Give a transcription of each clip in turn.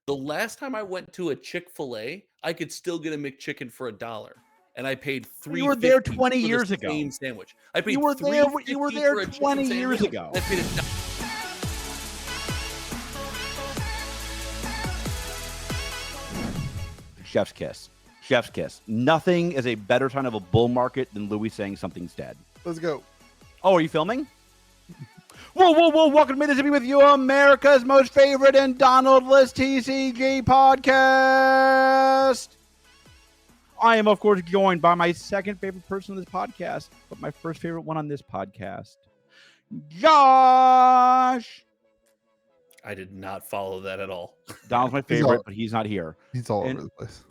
The last time I went to a Chick-fil-A, I could still get a McChicken for $1, and I paid You were there $3.50 20 for years the ago. same sandwich. I paid You were there $3.50 for a 20 chicken years sandwich. ago. I paid Chef's kiss. Chef's kiss. Nothing is a better sign of a bull market than Louis saying something's dead. Let's go. Oh, are you filming? Whoa, whoa, whoa. Welcome to Mississippi with you, America's most favorite and Donald-less TCG podcast. I am, of course, joined by my second favorite person on this podcast, but my first favorite one on this podcast, Josh. I did not follow that at all. Donald's my favorite, but he's not here. He's all over the place.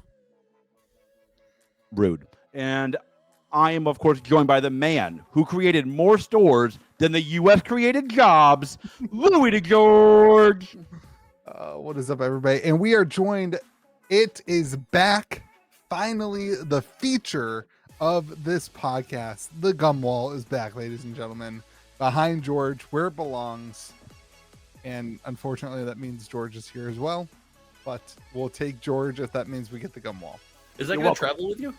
Rude. And I am, of course, joined by the man who created more stores than the U.S. created jobs, Louis DeGeorge. What is up, everybody? And we are joined. It is back. Finally, the feature of this podcast. The gum wall is back, ladies and gentlemen. Behind George, where it belongs. And unfortunately, that means George is here as well. But we'll take George if that means we get the gum wall. Is that going to travel with you?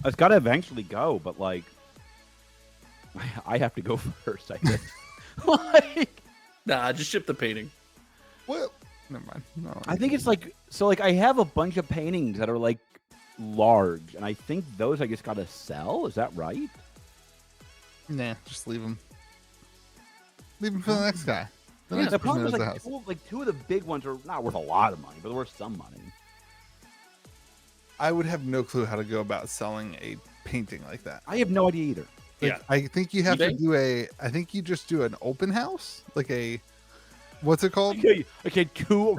It's got to eventually go, but like, I have to go first, I guess. Like, nah, just ship the painting. Well, never mind. No, I think it's like, so like I have a bunch of paintings that are like large, and I think those I just got to sell. Is that right? Nah, just leave them. Leave them for the next guy. Yeah, the problem is like two of the big ones are not worth a lot of money, but they're worth some money. I would have no clue how to go about selling a painting like that. I have no idea either. Like, yeah, I think you have to do I think you just do an open house, like a, what's it called? Like a two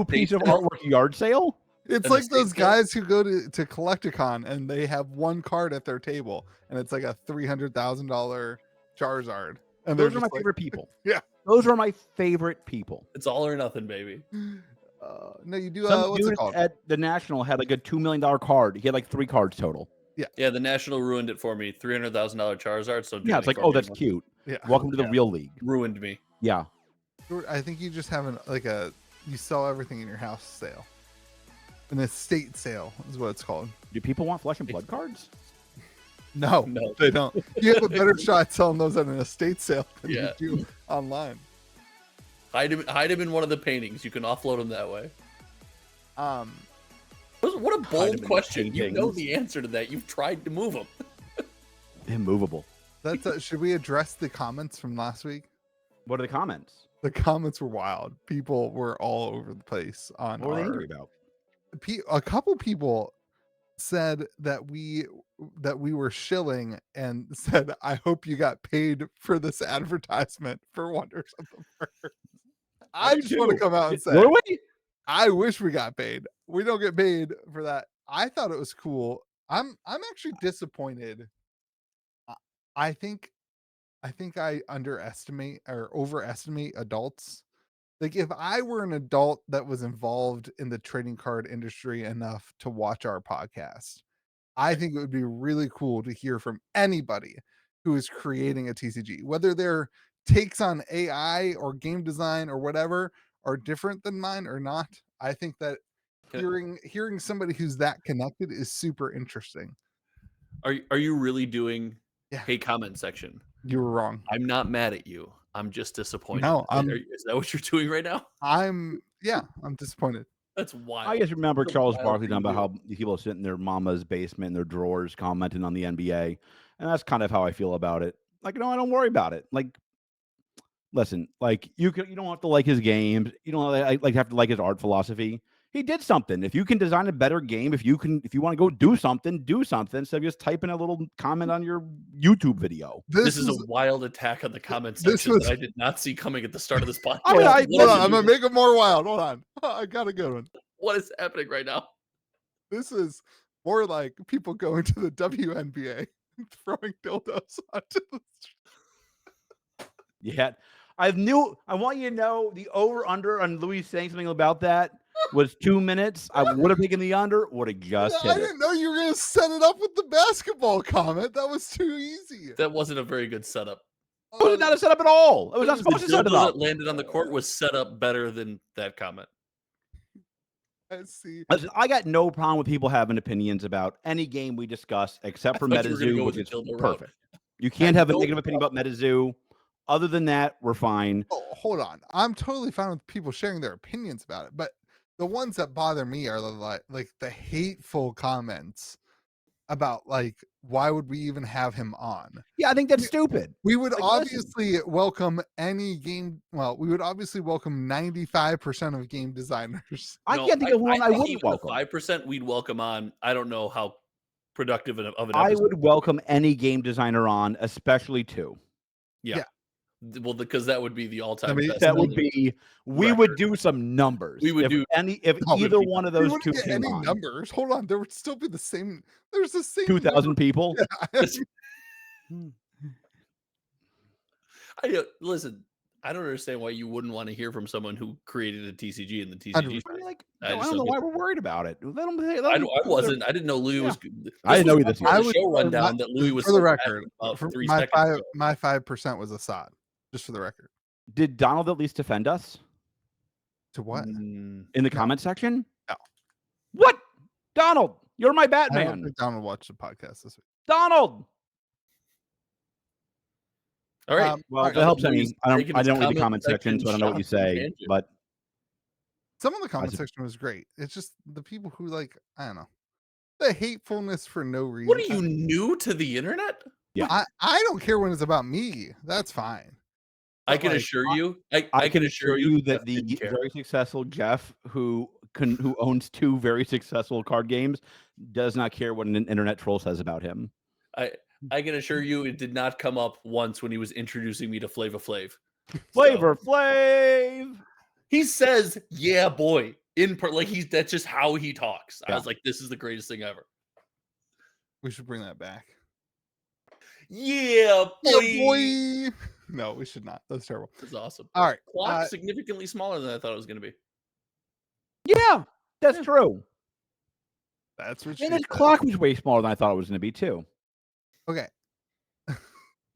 piece of artwork yard sale. It's like those guys who go to Collecticon and they have one card at their table, and it's like a $300,000 Charizard. And those are my favorite people. Yeah, those are my favorite people. It's all or nothing, baby. No, you do. Some what's dude it called? At the National had like a $2 million card. He had like 3 cards total. Yeah. The National ruined it for me. $300,000 Charizard. So yeah, it's like, oh, that's cute. Yeah. Welcome to the real league. Ruined me. Yeah. I think you just have you sell everything in your house sale. An estate sale is what it's called. Do people want flesh and blood cards? No, they don't. You have a better shot selling those at an estate sale than you do online. Hide him in one of the paintings. You can offload them that way. What a bold question. You know the answer to that. You've tried to move them. Immovable. That's should we address the comments from last week? What are the comments? The comments were wild. People were all over the place on what were they angry about? A couple people said that we were shilling and said, I hope you got paid for this advertisement for Wonders of the Verse. I just want to come out and say, really? I wish we got paid. We don't get paid for that. I thought it was cool. I'm actually disappointed. I think I underestimate or overestimate adults. Like, if I were an adult that was involved in the trading card industry enough to watch our podcast, I think it would be really cool to hear from anybody who is creating a TCG, whether their takes on AI or game design or whatever are different than mine or not. I think that hearing somebody who's that connected is super interesting. Are you really doing hey comment section? You were wrong. I'm not mad at you. I'm just disappointed. No, is that what you're doing right now? I'm disappointed. That's wild. I just remember Charles Barkley talking about how people sit in their mama's basement in their drawers commenting on the NBA. And that's kind of how I feel about it. Like, no, I don't worry about it. Like, listen, like you don't have to like his games. You don't have to like his art philosophy. He did something. If you can design a better game, if you want to go do something instead of just typing a little comment on your YouTube video. This is a wild attack on the comment section that I did not see coming at the start of this podcast. Hold on, I'm gonna make it more wild. Hold on. I got a good one. What is happening right now? This is more like people going to the WNBA and throwing dildos onto the street. Yeah. I want you to know the over-under on Louis saying something about that was 2 minutes. I would have taken the under, would have just hit I didn't know you were going to set it up with the basketball comment. That was too easy. That wasn't a very good setup. It was not a setup at all. It was not supposed to set it up. That landed on the court was set up better than that comment. I see. Listen, I got no problem with people having opinions about any game we discuss, except for thought you were gonna MetaZoo, go which with is the dildo route. perfect. You can't have a no negative opinion about MetaZoo. Other than that, we're fine. Oh, hold on. I'm totally fine with people sharing their opinions about it, but the ones that bother me are like the hateful comments about like why would we even have him on? Yeah, I think that's stupid. We would Like, listen. obviously welcome any game. Well, we would obviously welcome 95% of game designers. I No, can't think of one I think wouldn't even welcome. the 5% we'd welcome on. I don't know how productive of an I episode. would welcome any game designer on, especially 2. Yeah. Well, because that would be the all-time mean, best. That would selling be. We would do some numbers. We would if do- if Oh, it'd either be- one of We those wouldn't 2 get came any on. numbers. Hold on, there would still be the same. There's the same 2,000 people. Yeah, listen. I don't understand why you wouldn't want to hear from someone who created a TCG in the TCG. I mean, like, I I just don't know don't why get we're worried about it. Let them, I wasn't. I didn't know Louis was. I didn't know was either. part of I the would- show rundown that Louis was for the so record. passionate about For 3 my seconds five, ago. my 5% was Assad. Just for the record. Did Donald at least defend us To what? Mm, in the comment section? No. What? Donald, you're my I don't Batman. think Donald watched the podcast this week. Donald. all right. Well, all that helps. I Louis mean, I taking don't his read the comment section, so I don't know what you shots on say. tangent. But Some of the comment sup- section was great. It's just the people who like, I don't know, the hatefulness for no reason. What are you new to the internet? Yeah. I don't care when it's about me. That's fine. I But, can like, assure you. I can assure you that Jeff the didn't care. very successful Jeff, who owns 2 very successful card games, does not care what an internet troll says about him. I can assure you it did not come up once when he was introducing me to Flava Flav. Flavor Flav. He says, "Yeah, boy," that's just how he talks. I Yeah. was like, "This is the greatest thing ever." We should bring that back. Yeah, boy. Yeah, boy. No, we should not. That's terrible. That's awesome. All right. Clock significantly smaller than I thought it was going to be. Yeah, that's true. That's what And she this said. clock was way smaller than I thought it was going to be too. Okay.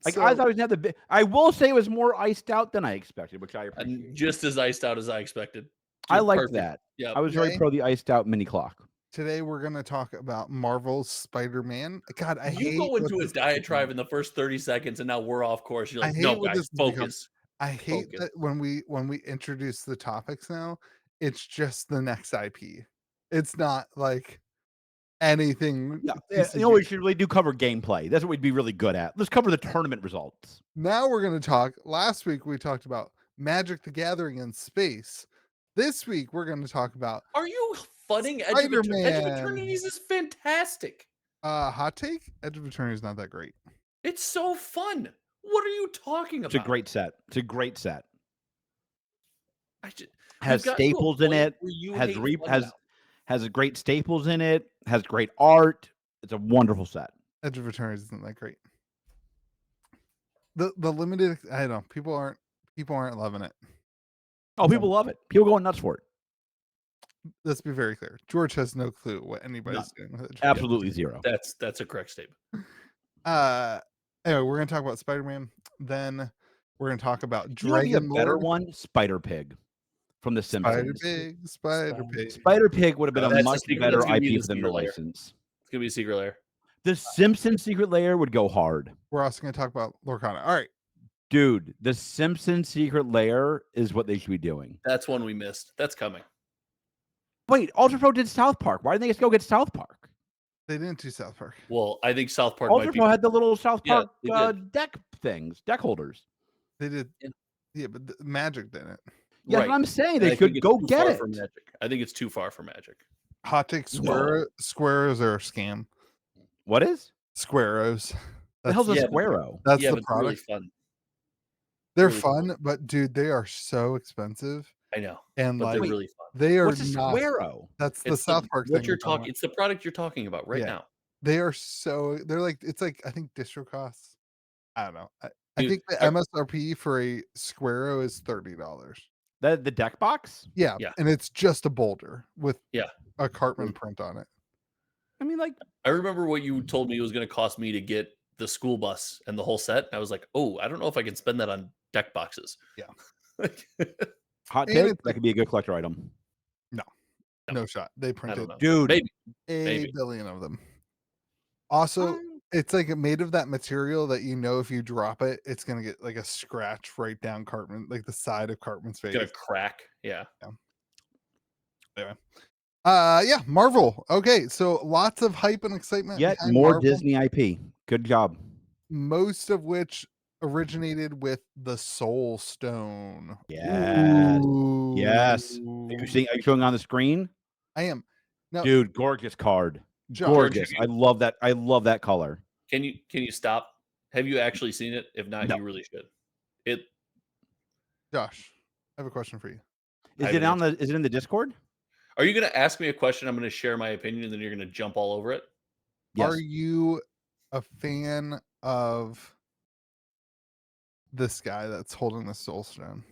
Like, So- I thought it was gonna have the. I will say it was more iced out than I expected, which I appreciate. And just as iced out as I expected. I Just liked perfect. that. Yeah. I was very Okay. pro the iced out mini clock. Today we're going to talk about Marvel's Spider-Man. God, I hate You go what into a this has diatribe become. in the first 30 seconds, and now we're off course. You're I like, hate no, what guys, this has become. focus. I hate Focus. that when we introduce the topics now, it's just the next IP. It's not like anything. Yeah, TCG. you know, we should really do cover gameplay. That's what we'd be really good at. Let's cover the tournament results. Now we're going to talk. Last week we talked about Magic the Gathering in space. This week we're going to talk about Are you fudding Edge of Spider-Man. Eternities is fantastic. hot take. Edge of Eternity is not that great. It's so fun. What are you talking about? It's a great set. It's a great set. You've Has gotten to a staples in point it. where you Has hate fun now. has great staples in it. Has great art. It's a wonderful set. Edge of Eternity isn't that great. The limited. I don't know. People aren't loving it. Oh, people love it. People going nuts for it. Let's be very clear. George has no clue what anybody's doing with it. Absolutely zero. That's a correct statement. Anyway, we're gonna talk about Spider-Man. Then we're gonna talk about You know what'd be a Dragon better Lord. one? Spider Pig from The Simpsons. Spider Pig. Spider Pig would have been No, a that's much the secret- better that's gonna be IP the for them to secret layer. license. It's gonna be a secret layer. The Simpsons Secret Lair would go hard. We're also gonna talk about Lorcana. All right. Dude, the Simpsons Secret Lair is what they should be doing. That's one we missed. That's coming. Wait, Ultra Pro did South Park. Why didn't they just go get South Park? They didn't do South Park. Well, I think South Park Ultra might be. Pro had the little South Yeah, Park they did. deck things, deck holders. They did. Yeah. Yeah, but Magic didn't. Yeah, Right. that's what I'm saying. And They I think could it's go too get far it. for Magic. I think it's too far for Magic. Hot take. Squares are a scam. What is? Squaros. The hell's a yeah, but- Squareo? That's yeah, the but they're really product. fun. They're really cool. fun, but dude, they are so expensive. I know, And but like they're really fun. they are What's a not. Squareo? That's the It's South Park what thing. you're we're talking talking. It's the product you're talking about right Yeah. now. They are so. They're like. It's like I think distro costs. I don't know. I Dude, think the I- MSRP for a Squareo is $30. The deck box? Yeah, Yeah. and it's just a boulder with Yeah. a Cartman print on it. I mean, like, I remember what you told me it was going to cost me to get the school bus and the whole set. And I was like, oh, I don't know if I can spend that on deck boxes. Yeah. hot And take, it's that like- could be a good collector item. No shot. They I don't printed know. Dude, Maybe. a Maybe. billion of them. Also, it's like made of that material that if you drop it, it's gonna get like a scratch right down Cartman, like the side of Cartman's face. Gonna crack. Yeah. Anyway. Yeah, Marvel. Okay, so lots of hype and excitement yet behind more Marvel, Disney IP. Good job. most of which originated with the Soul Stone. Yes. Yes. Ooh. Are you showing on the screen? I am. Now, Dude, gorgeous card. Josh, Gorgeous. George, I love that. I love that color. Can you stop? Have you actually seen it? If not, No. you really should. It. Josh, I have a question for you. Is I it haven't on the is it in the Discord? Are you going to ask me a question? I'm going to share my opinion, and then you're going to jump all over it. Yes. Are you a fan of this guy that's holding the Soul Stone?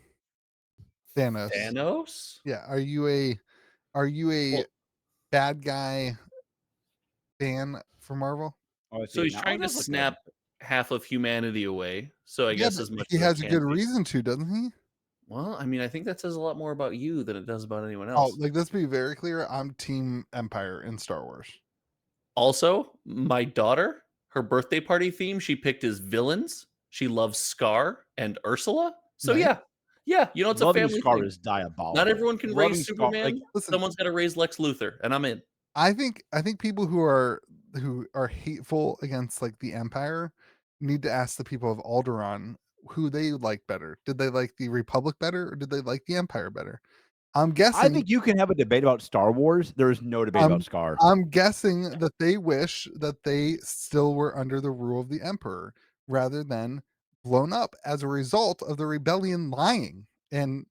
Thanos. Thanos? Yeah. Are you a Well, bad guy fan for Marvel? Oh, I so see it he's now. Oh, trying it to does look good. snap half of humanity away. So I Yeah, guess but as much he as has it a can good be. reason to, doesn't he? Well, I mean, I think that says a lot more about you than it does about anyone Oh, else. like let's be very clear. I'm Team Empire in Star Wars. Also, my daughter, her birthday party theme, she picked as villains. She loves Scar and Ursula. So Nice. yeah, you know, it's a Loving family Scar thing. is diabolical. Not everyone can Loving raise Scar, Superman. like, Listen, Someone's got to raise Lex Luthor, and I'm in. I think people who are hateful against like the Empire need to ask the people of Alderaan who they like better. Did they like the Republic better or did they like the Empire better? I'm I guessing think you can have a debate about Star Wars. There is no debate about Scar. I'm guessing that they wish that they still were under the rule of the Emperor rather than blown up as a result of the rebellion lying and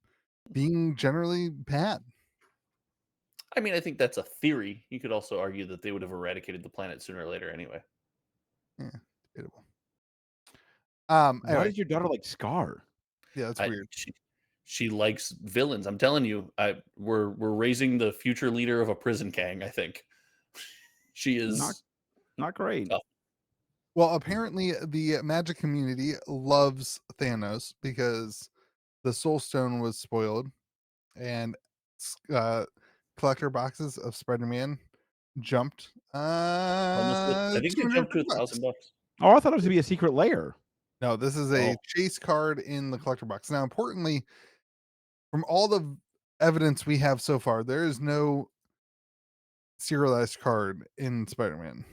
being generally bad. I mean, I think that's a theory. You could also argue that they would have eradicated the planet sooner or later anyway. Yeah, debatable. Why Anyway, does your daughter like Scar? yeah, that's I, weird. she likes villains. I'm telling you, we're raising the future leader of a prison gang. I think she is Not great. tough. Well, apparently the Magic community loves Thanos because the Soul Stone was spoiled and collector boxes of Spider-Man jumped I think it jumped to $250. $1,000. Oh, I thought it was to be a secret layer. No, this is a Oh. chase card in the collector box. Now, importantly, from all the evidence we have so far, there is no serialized card in Spider-Man.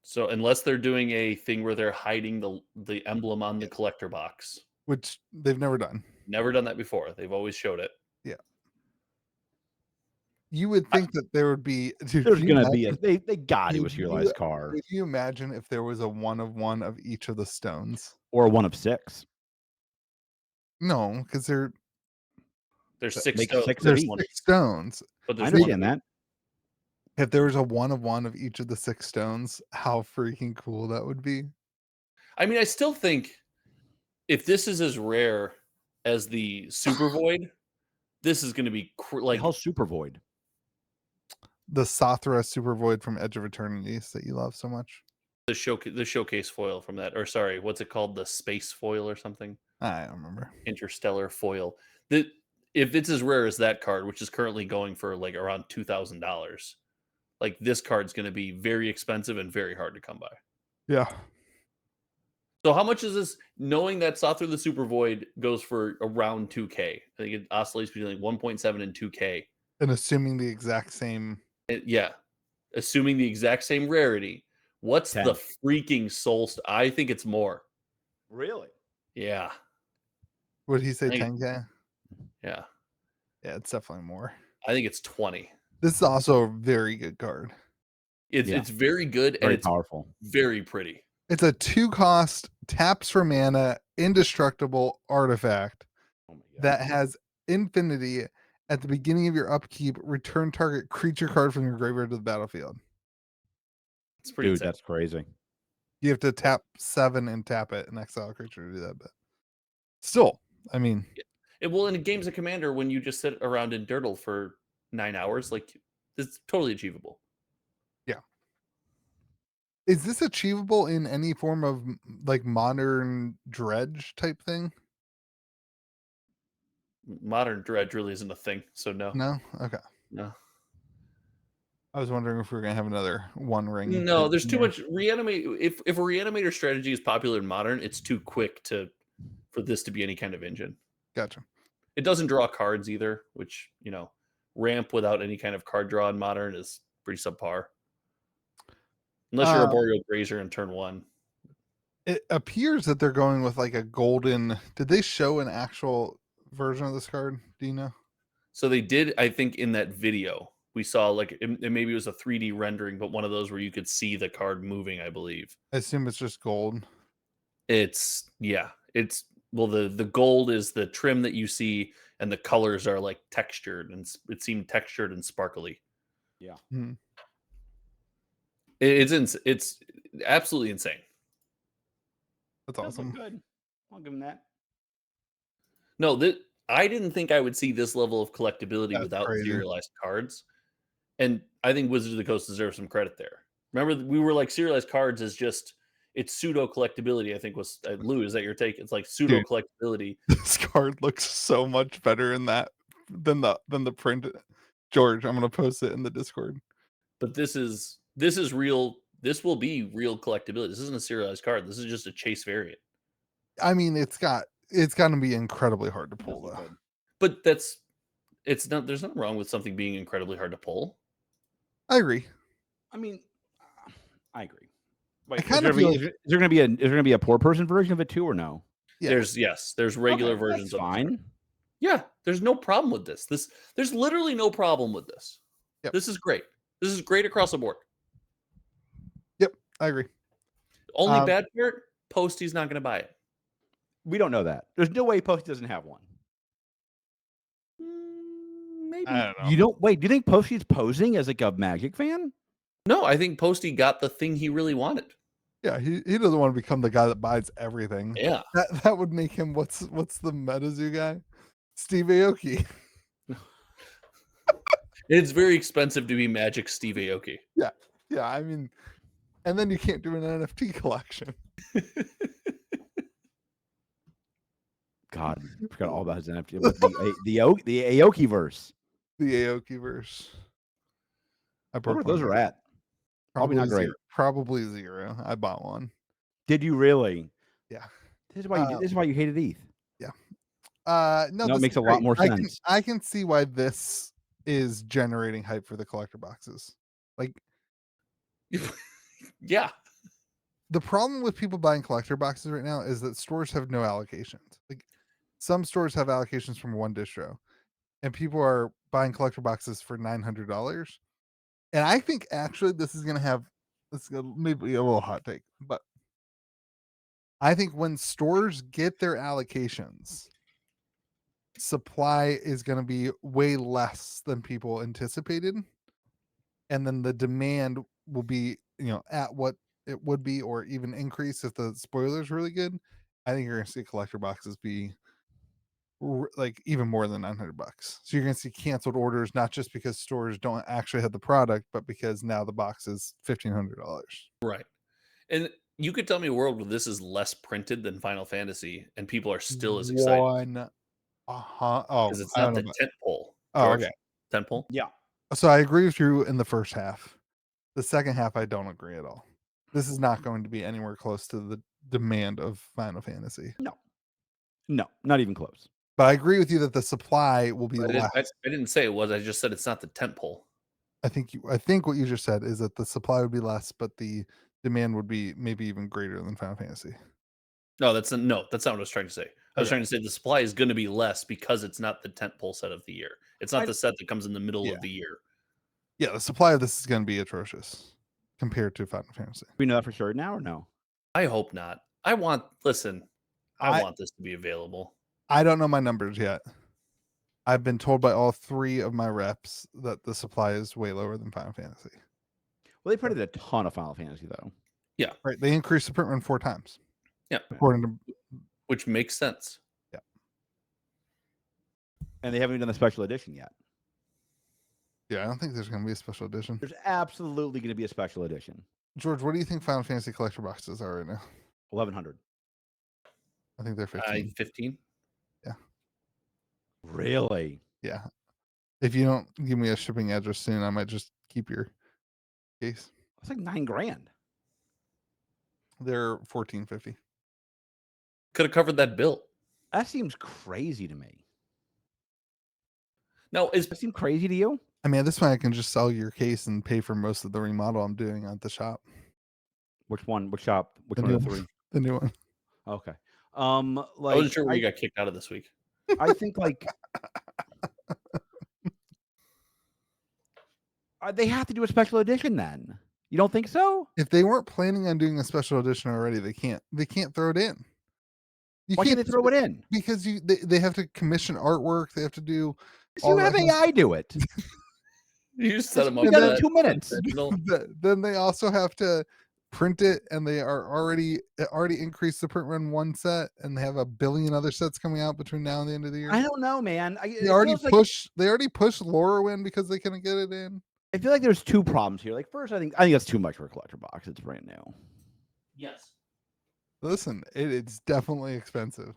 So unless they're doing a thing where they're hiding the emblem on the collector box, Which they've never done. never done that before. They've always showed it. Yeah. You would think that there would be. Dude, There's can you gonna be a imagine- they got to Could a serialized car Could you imagine if there was a one of each of the stones? or one of 6. No, because There's six Make stones. 6 of there's each. 6 stones. But I there's one. understand that. If there was a one of each of the 6 stones, how freaking cool that would be. I mean, I still think if this is as rare as the Super Void, this is going to be Like hell, Super Void. The Sothra Super Void from Edge of Eternities that you love so much. the showcase foil from that, or sorry, what's it called? The space foil or something? I don't remember. Interstellar foil. If it's as rare as that card, which is currently going for like around $2,000, like this card's going to be very expensive and very hard to come by. Yeah. So how much is this? Knowing that Sothra the Super Void goes for around 2K, I think it oscillates between like 1.7 and 2K. And assuming the exact same. Yeah, assuming the exact same rarity. What's 10. the freaking soul? I think it's more. Really? Yeah, Would he say I think- 10K? yeah. Yeah, it's definitely more. I think it's 20. This is also a very good card. It's very good and Very it's powerful. very pretty. It's a 2-cost taps for mana indestructible artifact Oh my God. that has infinity at the beginning of your upkeep. Return target creature card from your graveyard to the battlefield. It's pretty Dude, insane. that's crazy. You have to tap 7 and tap it and exile a creature to do that. But still, I mean, Well, in games of Commander, when you just sit around in Dirtle for 9 hours, like it's totally achievable. is this achievable in any form of like modern dredge type thing? Modern Dredge really isn't a thing, so no. No? Okay. No. I was wondering if we were gonna have another One Ring. No, hit there's in too there. much reanimate. If a reanimator strategy is popular in modern, it's too quick for this to be any kind of engine. Gotcha. It doesn't draw cards either, which ramp without any kind of card draw in modern is pretty subpar. Unless you're a Boreal Grazer in turn 1. It appears that they're going with like a golden. Did they show an actual version of this card? Do you know? So they did, I think, in that video. We saw like maybe it was a 3D rendering, but one of those where you could see the card moving, I believe. I assume it's just gold. It's well, the gold is the trim that you see, and the colors are like textured, and it seemed textured and sparkly. Yeah. Hmm. It's absolutely insane. That's Does look awesome. good. I'll give him that. No, I didn't think I would see this level of collectability That's without crazy. serialized cards. And I think Wizards of the Coast deserves some credit there. Remember, we were like serialized cards is just it's pseudo collectability. I think was Lou. Is that your take? It's like pseudo collectability. This card looks so much better in that than the print. George, I'm gonna post it in the Discord. But this is real. This will be real collectability. This isn't a serialized card. This is just a chase variant. I mean, it's gonna be incredibly hard to Does pull look though. good. But it's not. There's nothing wrong with something being incredibly hard to pull. I agree. I mean, I agree. Wait, kind of feel like- is there gonna be a poor person version of it too, or no? Yeah. There's regular Okay, versions that's of it. fine. Yeah, there's no problem with this. There's literally no problem with this. Yep. This is great. This is great across the board. Yep, I agree. Only bad part, Posty's not going to buy it. We don't know that. There's no way Posty doesn't have one. Maybe. I don't know. You don't wait. Do you think Posty's posing as like a Magic fan? No, I think Posty got the thing he really wanted. Yeah, he doesn't want to become the guy that buys everything. Yeah. That would make him what's the MetaZoo guy? Steve Aoki. It's very expensive to be Magic Steve Aoki. Yeah, I mean, and then you can't do an NFT collection. God, I forgot all about his NFT. The Aoki verse. The Aoki verse. I Where broke those one. are at? Probably not great. Probably 0. I bought one. Did you really? Yeah. This is why you hated ETH. No, No, this it makes is a lot great. more sense. I can see why this is generating hype for the collector boxes. Like, Yeah. the problem with people buying collector boxes right now is that stores have no allocations. Like, some stores have allocations from one distro, and people are buying collector boxes for $900. And I think actually this is maybe a little hot take, but I think when stores get their allocations, supply is going to be way less than people anticipated, and then the demand will be at what it would be or even increase if the spoiler is really good. I think you're going to see collector boxes be like even more than $900. So you're going to see canceled orders, not just because stores don't actually have the product, but because now the box is $1,500. Right. And you could tell me a world where this is less printed than Final Fantasy and people are still as excited. Oh, Because it's I not don't the know. tent pole. Oh, George. okay. Tent pole? Yeah. So I agree with you in the first half. The second half, I don't agree at all. This is not going to be anywhere close to the demand of Final Fantasy. No, not even close. But I agree with you that the supply will be less. I didn't say it was. I just said it's not the tent pole. I think what you just said is that the supply would be less, but the demand would be maybe even greater than Final Fantasy. No, that's not what I was trying to say. I was trying to say the supply is going to be less because it's not the tent pole set of the year. It's not the set that comes in the middle of the year. Yeah, the supply of this is going to be atrocious compared to Final Fantasy. We know that for sure now or no? I hope not. I want this to be available. I don't know my numbers yet. I've been told by all 3 of my reps that the supply is way lower than Final Fantasy. Well, they printed a ton of Final Fantasy though. Yeah. Right. They increased the print run 4 times. Yeah. According to which makes sense. Yeah. And they haven't even done the special edition yet. Yeah, I don't think there's going to be a special edition. There's absolutely going to be a special edition. George, what do you think Final Fantasy collector boxes are right now? 1,100. I think they're 15. 15? Yeah. Really? Yeah. If you don't give me a shipping address soon, I might just keep your case. It's like $9,000. They're $14.50. Could have covered that bill. That seems crazy to me. Now, Does that seem crazy to you? I mean, at this point, I can just sell your case and pay for most of the remodel I'm doing at the shop. Which one? Which shop? Which The one new of the one. three? The new one. Okay. I Like wasn't sure where you got kicked out of this week. I think like they have to do a special edition then. You don't think so? If they weren't planning on doing a special edition already, they can't throw it in. You Why can't they throw it in? Because they have to commission artwork. They have to do You have AI do it. You just set them up You for got it in that. 2 minutes. Then they also have to print it, and they are already increased the print run one set, and they have a billion other sets coming out between now and the end of the year. I don't know, man. They already pushed Laura in because they couldn't get it in. I feel like there's two problems here. Like first, I think that's too much for a collector box. It's brand new. Yes. Listen, it's definitely expensive.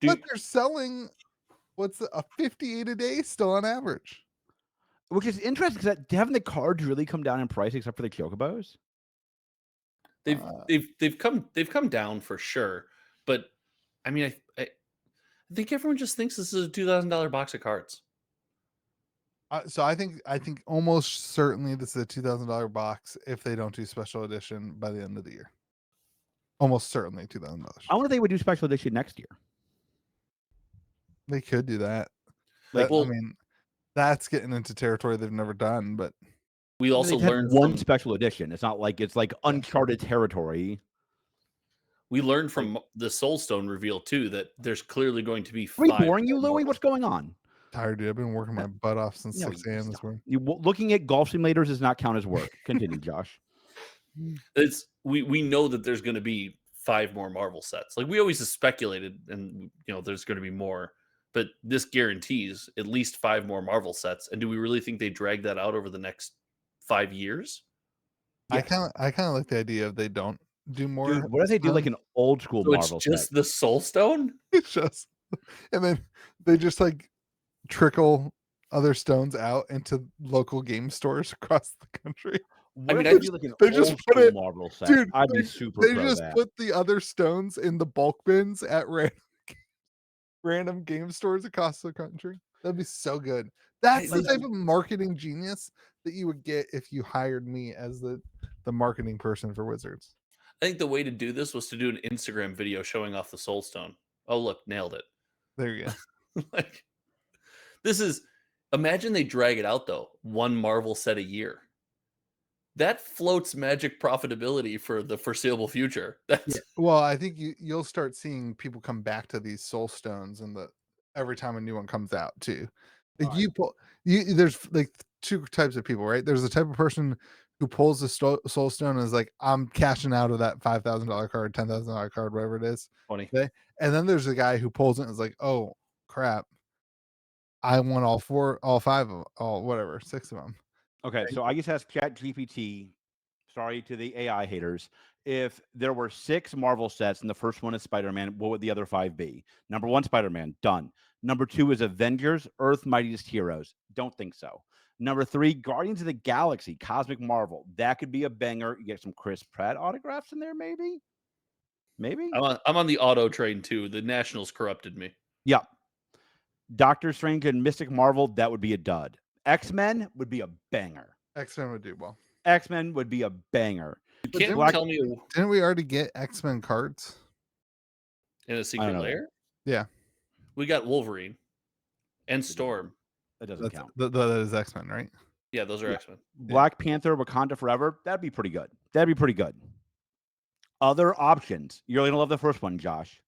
But they're selling a 58 a day still on average. Which is interesting because haven't the cards really come down in price except for the Chocobos? They've come down for sure, but I mean, I think everyone just thinks this is a $2,000 box of cards. So I think almost certainly this is a $2,000 box if they don't do special edition by the end of the year. Almost certainly $2,000. I wonder if they would do special edition next year. They could do that. Like, I mean, that's getting into territory they've never done. But we also learned one special edition. It's not like it's like uncharted territory. We learned from the Soulstone reveal too that there's clearly going to be 5. Are we boring you, Louie? What's going on? Tired, dude. I've been working my butt off since 6 a.m. this morning. Looking at golf simulators does not count as work. Continue, Josh. We know that there's going to be 5 more Marvel sets. Like we always speculated, and there's going to be more, but this guarantees at least 5 more Marvel sets. And do we really think they drag that out over the next 5 years? Yes. I kind of like the idea of they don't do more. Dude, what if they do like an old school Marvel it's just set? The Soulstone? It's just, and then they just like trickle other stones out into local game stores across the country. What if they do like an old school Marvel set? Dude, I'd be super They pro just that. put the other stones in the bulk bins at random game stores across the country. That'd be so good. That's the type of marketing genius that you would get if you hired me as the marketing person for Wizards. I think the way to do this was to do an Instagram video showing off the Soulstone. Oh, look, nailed it. There you go. Imagine they drag it out though, 1 Marvel set a year. That floats Magic profitability for the foreseeable future. Well, I think you'll start seeing people come back to these Soulstones every time a new one comes out too. Like there's like 2 types of people, right? There's the type of person who pulls the Soulstone and is like, I'm cashing out of that $5,000 card, $10,000 card, whatever it is. Funny. Okay? And then there's the guy who pulls it and is like, oh crap, I want all 4, all 5 of all whatever, 6 of them. Okay, so I just asked ChatGPT, sorry to the AI haters, if there were 6 Marvel sets and the first one is Spider-Man, what would the other 5 be? Number 1, Spider-Man, done. Number 2 is Avengers, Earth Mightiest Heroes. Don't think so. Number 3, Guardians of the Galaxy, Cosmic Marvel. That could be a banger. You get some Chris Pratt autographs in there, maybe? Maybe? I'm on the auto train too. The Nationals corrupted me. Yeah. Doctor Strange and Mystic Marvel, that would be a dud. X-Men would be a banger. X-Men would do well. X-Men would be a banger. You can't tell me. Didn't we already get X-Men cards in a secret layer? Yeah. We got Wolverine and Storm. That doesn't count. That is X-Men, right? Yeah, those are X-Men. Black Panther, Wakanda Forever. That'd be pretty good. Other options. You're going to love the first one, Josh.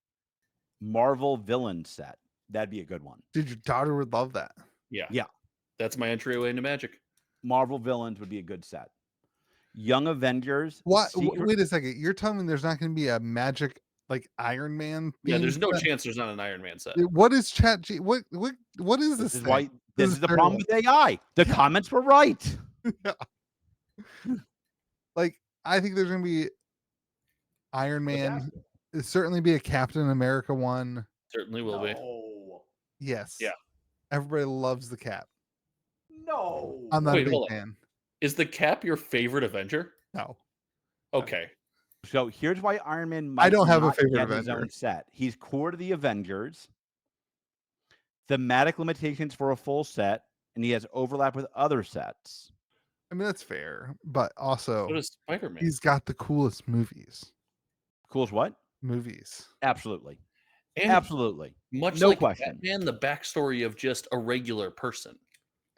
Marvel villain set. That'd be a good one. Dude, your daughter would love that. Yeah. That's my entryway into Magic. Marvel villains would be a good set. Young Avengers. What? Wait a second. You're telling me there's not going to be a Magic like Iron Man? Yeah, there's no chance there's not an Iron Man set. What is What is this? This is the problem with AI. The comments were right. Yeah. Like, I think there's going to be Iron Man. It'll certainly be a Captain America one. Certainly will be. Yes. Yeah. Everybody loves the Cap. No. I'm not a big fan. Is the Cap your favorite Avenger? No, Okay. So here's why Iron Man I might don't have a not favorite get his Avenger. own set. He's core to the Avengers. Thematic limitations for a full set, and he has overlap with other sets. I mean, that's fair, but So also does Spider-Man. he's got the coolest movies. Cool as what? Movies. Absolutely. And Absolutely. much No like question. Batman, the backstory of just a regular person.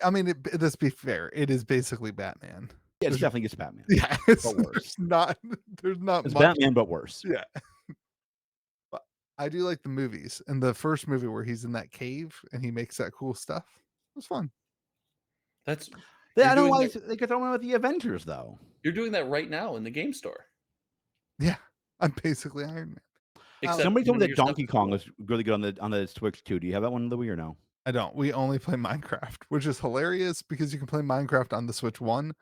I mean, let's be fair. It is basically Batman. Yeah, it's There's- definitely gets Batman. Yeah, it's But worse. there's not It's much. Batman, but worse. Yeah. But I do like the movies. And the first movie where he's in that cave and he makes that cool stuff, it was fun. That's I don't know doing why that- they could throw him with the Avengers, though. you're doing that right now in the game store. Yeah, I'm basically Iron Man. Except Somebody told none me of that your stuff Donkey is Kong cool. was really good on the Switch too. Do you have that one, Louis, or no? I don't. We only play Minecraft, which is hilarious because you can play Minecraft on the Switch 1,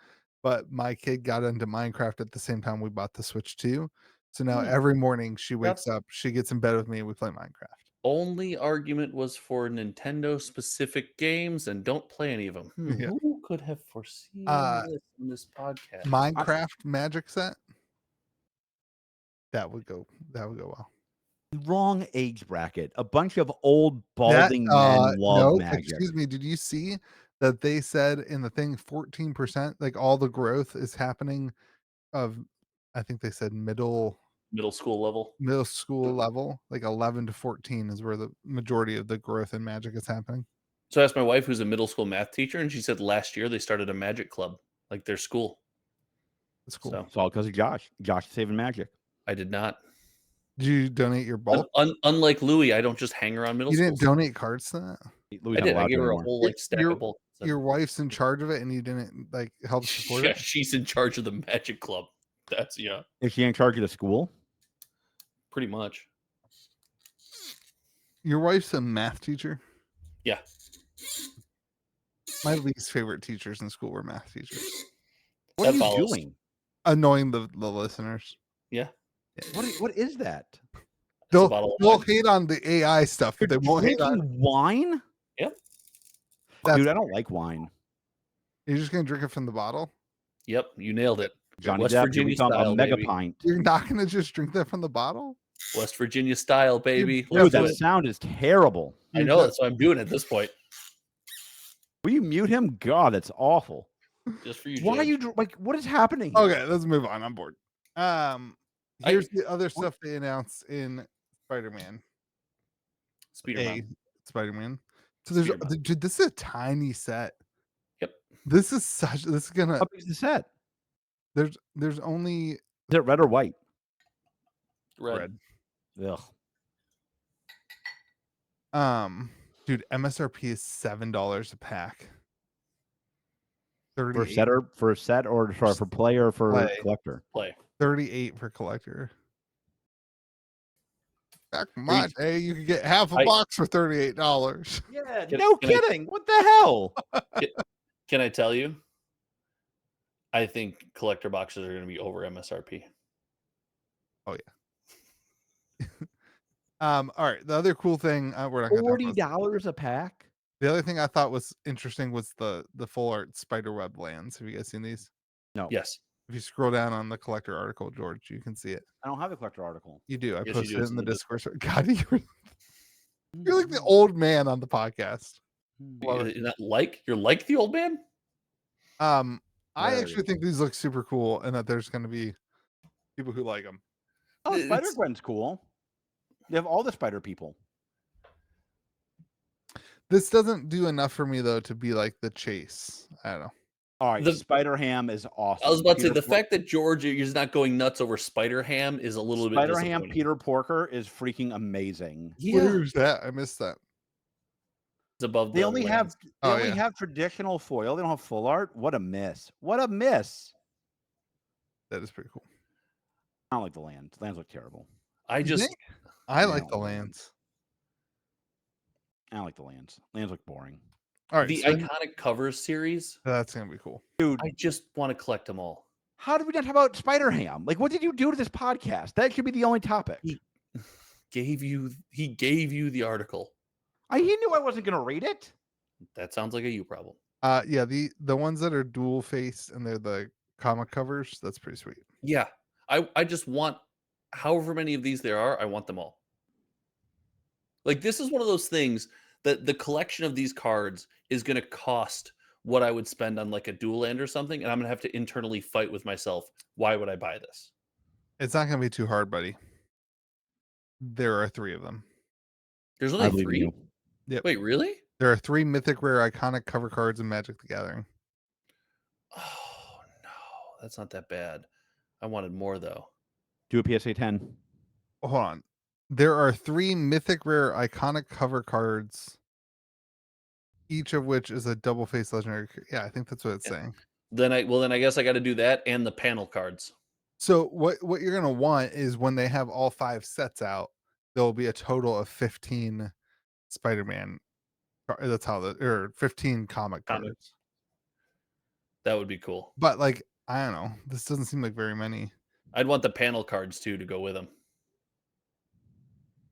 but my kid got into Minecraft at the same time we bought the Switch 2. So now every morning she wakes up, she gets in bed with me, and we play Minecraft. Only argument was for Nintendo specific games, and don't play any of them. Yeah. Who could have foreseen this in this podcast? Minecraft Magic set. That would go well. Wrong age bracket. A bunch of old balding men love Magic. Excuse me. Did you see that they said in the thing 14%, like all the growth is happening of, I think they said middle School level. middle school level, like 11 to 14 is where the majority of the growth in Magic is happening. So I asked my wife, who's a middle school math teacher, and she said last year they started a Magic club, like their school. That's cool. So It's all because of Josh. Josh is saving Magic. I did not. Did you donate your bulk? Unlike Louis, I don't just hang around middle You school. didn't donate cards to that? Louis I not did. I allowed gave to her a anymore. whole like stack Your- of bulk. Your wife's in charge of it and you didn't like help support Yeah, it? she's in charge of the Magic club. That's Is she in charge of the school? pretty much. Your wife's a math teacher? Yeah. My least favorite teachers in school were math teachers. What That are you follows. doing? Annoying the listeners. Yeah. What is that? It's a bottle of They'll wine. hate on the AI stuff, but they won't hate on. Drinking wine? Yep. That's- Dude, I don't like wine. You're just gonna drink it from the bottle? Yep, you nailed it. Johnny West Depp, Virginia we talking style, a mega baby. pint. You're not gonna just drink that from the bottle? West Virginia style, baby. Dude, Dude, Let's do that it. sound is terrible. I know, that's what I'm doing at this point. Will you mute him? God, that's awful. Just for you, Why are Judge. you like? What is happening? Okay, let's move on. I'm bored. Here's the other stuff they announced in Spider-Man. Spider-Man. Spider-Man. So there's Spider-Man. dude, this is a tiny set. Yep. This is gonna How big is the set? there's only Is it red or white? Red. Ugh. dude, MSRP is $7 a pack. For 38 a set or sorry, for player or for Play. collector? Play. 38 for collector. Back in my day, you could get half a I- box for $38. Yeah, Can- no can I- kidding. What the hell? Can I tell you? I think collector boxes are going to be over MSRP. All right. The other cool thing we're not gonna talk about. $40 a pack? The other thing I thought was interesting was the full art spiderweb lands. Have you guys seen these? No. Yes. If you scroll down on the collector article, George, you can see it. I don't have a collector article. You do. I Yes, you posted do. it It's in the in the Discord. God, you're like the old man on the podcast. Love it. You're like the old man? I There actually you think these look super cool, and that there's going to be people who like them. Oh, It's- Spider Gwen's cool. You have all the spider people. This doesn't do enough for me though to be like the chase. I don't know. All right, The- Spider Ham is awesome. I was about to say Peter the fact that George is not going nuts over Spider Ham is a little bit Spider Ham disappointing. Peter Porker is freaking amazing. Yeah, Where's that? I missed that. it's above. They the only lands. have have traditional foil. They don't have full art. What a miss! What a miss! That is pretty cool. I don't like the lands. Lands look terrible. I You just think? I like No. the lands. I don't like the lands. Lands look boring. All right, the so iconic covers series. that's gonna be cool. Dude, I just want to collect them all. how did we not talk about Spider Ham? Like, what did you do to this podcast? That should be the only topic. He gave you the article. He knew I wasn't going to read it. That sounds like a you problem. Yeah, the ones that are dual face and they're the comic covers, that's pretty sweet. Yeah. I just want however many of these there are, I want them all. Like, this is one of those things that the collection of these cards is gonna cost what I would spend on, like, a dual land or something, and I'm gonna have to internally fight with myself, "Why would I buy this?" It's not gonna be too hard, buddy. There are 3 of them. There's I only believe in 3? you. Yep. Wait, really? There are 3 mythic rare iconic cover cards in Magic the Gathering. Oh, no. That's not that bad. I wanted more, though. Do a PSA 10. Hold on. There are 3 mythic rare iconic cover cards, each of which is a double face legendary. Yeah, I think that's what it's Yeah. saying. Then I guess I gotta do that and the panel cards. So what you're gonna want is when they have all 5 sets out, there will be a total of 15 Spider-Man. That's how or 15 comic Comic. cards. That would be cool. But like, I don't know. This doesn't seem like very many. I'd want the panel cards, too, to go with them.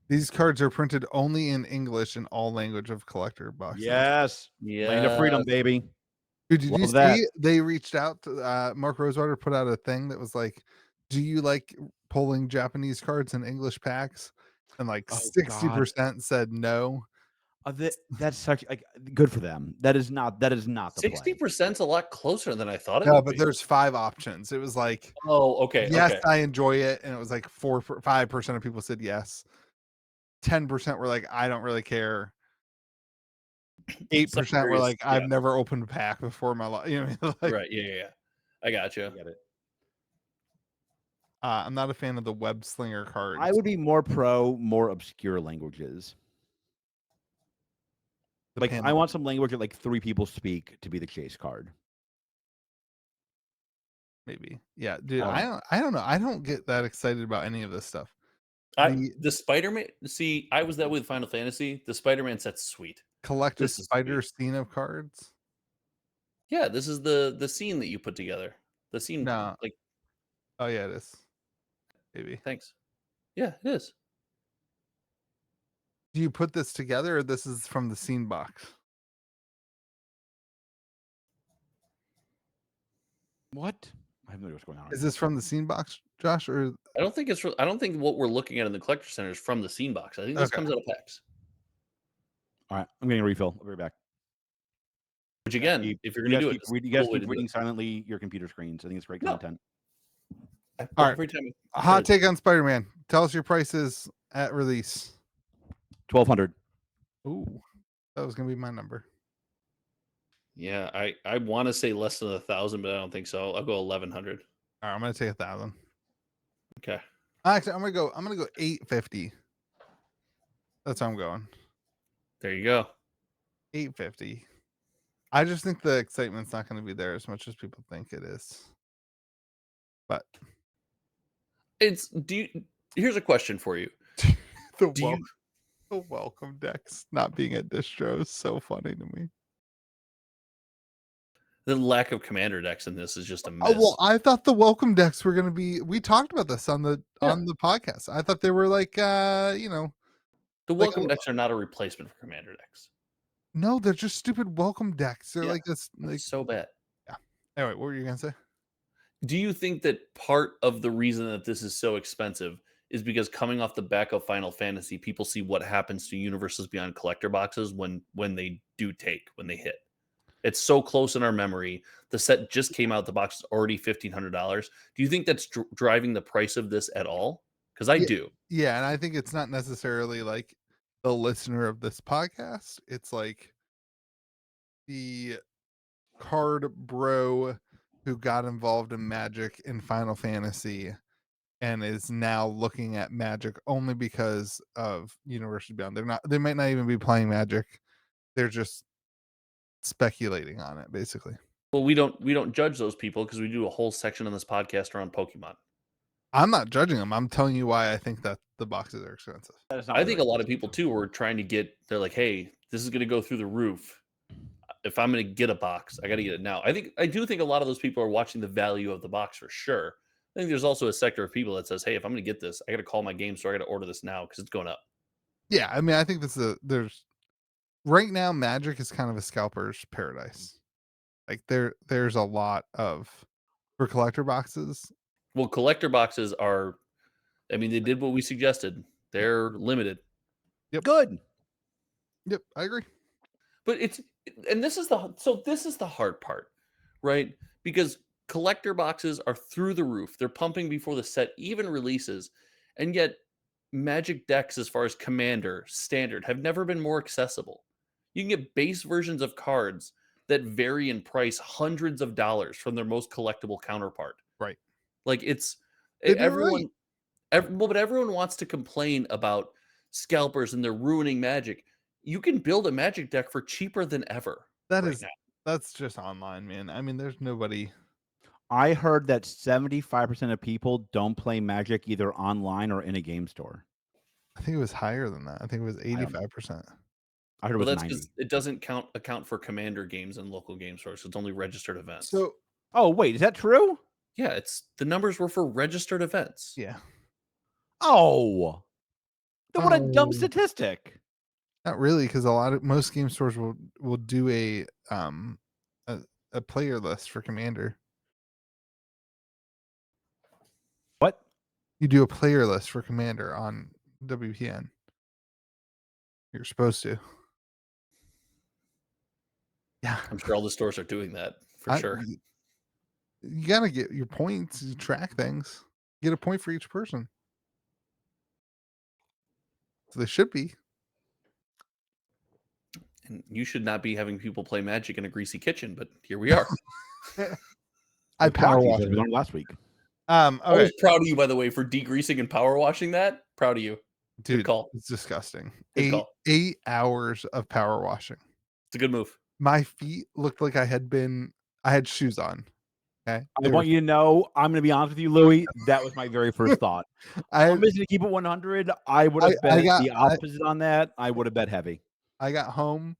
These cards are printed only in English in all language of collector boxes. Yes. Land of freedom, Yes. baby. Dude, did you Love that. see they reached out to Mark Rosewater put out a thing that was like, do you like pulling Japanese cards in English packs? And like Oh, 60% said no. That's such like good for them. That is not the play. 60%'s a lot closer than I thought it No, would but be. there's 5 options. It was like, Oh, okay, yes, okay. I enjoy it, and it was like 5% of people said yes. 10% were like, I don't really care. 8% were like, I've Yeah. never opened a pack before in my life. You know what I mean? Like, Right, yeah. I gotcha. Get it. I'm not a fan of the web slinger cards. I would be more more obscure languages. Like, I want some language that like 3 people speak to be the chase card. Maybe. Yeah, dude, I don't know. I don't get that excited about any of this stuff. The Spider-Man, see, I was that way with Final Fantasy. The Spider-Man set's sweet. Collective This is spider sweet. scene of cards. Yeah, this is the scene that you put together. The scene, No. like, Oh yeah, it is. Maybe. thanks. Yeah, it is. Do you put this together, or this is from the scene box? What? I have no idea what's going on. Is this from the scene box, Josh? Or I don't think what we're looking at in the collector center is from the scene box. I think this Okay. comes out of packs. All right, I'm getting a refill. I'll be right back. Which again, if you're gonna do it, you guys keep reading silently your computer screens. I think it's great content. All right. Every time hot take on Spider-Man. Tell us your prices at release. 1,200. Ooh, that was gonna be my number. Yeah, I want to say less than 1,000, but I don't think so. I'll go 1,100. All right, I'm gonna take 1,000. Okay. Actually, I'm gonna go 850. That's how I'm going. There you go. 850. I just think the excitement's not going to be there as much as people think it is. But here's a question for you. the welcome decks not being at distro is so funny to me. The lack of commander decks in this is just a mess. Oh, well, I thought the welcome decks were going to be. We talked about this on the podcast. I thought they were like, the welcome decks are not a replacement for commander decks. No, they're just stupid welcome decks. They're like this, like so bad. Yeah. Anyway, what were you gonna say? Do you think that part of the reason that this is so expensive is because coming off the back of Final Fantasy, people see what happens to Universes Beyond collector boxes when they hit? It's so close in our memory. The set just came out. The box is already $1,500. Do you think that's driving the price of this at all? Because I do. Yeah, and I think it's not necessarily like the listener of this podcast. It's like the card bro who got involved in Magic in Final Fantasy and is now looking at Magic only because of Universes Beyond. They might not even be playing Magic. They're just speculating on it, basically. Well, we don't judge those people because we do a whole section on this podcast around Pokemon. I'm not judging them. I'm telling you why I think that the boxes are expensive. I think a lot of people too were trying to they're like, hey, this is going to go through the roof. If I'm going to get a box, I got to get it now. I do think a lot of those people are watching the value of the box for sure. I think there's also a sector of people that says, hey, if I'm going to get this, I got to call my game store. I got to order this now because it's going up. Yeah, I mean, I think there's right now Magic is kind of a scalper's paradise. Like there's a lot of for collector boxes. Well, collector boxes are. I mean, they did what we suggested. They're limited. Good. Yep, I agree. But this is the hard part, right? Because collector boxes are through the roof. They're pumping before the set even releases. And yet Magic decks, as far as Commander, Standard, have never been more accessible. You can get base versions of cards that vary in price hundreds of dollars from their most collectible counterpart. Right. Like it's They do it everyone but everyone wants to complain about scalpers and they're ruining Magic. You can build a Magic deck for cheaper than ever. That's just online, man. I mean, there's nobody. I heard that 75% of people don't play Magic either online or in a game store. I think it was higher than that. I think it was 85%. I heard it Well, was that's 90. because it doesn't account for Commander games in local game stores. It's only registered events. So, Oh, wait, is that true? yeah, it's the numbers were for registered events. yeah. Oh. Then what a dumb Oh. statistic. Not really, because most game stores will do a player list for Commander. What? You do a player list for Commander on WPN. You're supposed to. Yeah. I'm sure all the stores are doing that for sure. You gotta get your points, you track things. Get a point for each person. So they should be. And you should not be having people play Magic in a greasy kitchen, but here we are. I power Proxy, wash as we it. learned last week. I Okay, was proud of you, by the way, for degreasing and power washing that. Proud of you. dude, Good call. it's disgusting. Good call. 8 hours of power washing. It's a good move. My feet looked like I had shoes on. Okay. I want you to know, I'm going to be honest with you, Louis. That was my very first thought. I'm just going to keep it 100. I would have bet the opposite on that. I would have bet heavy. I got home.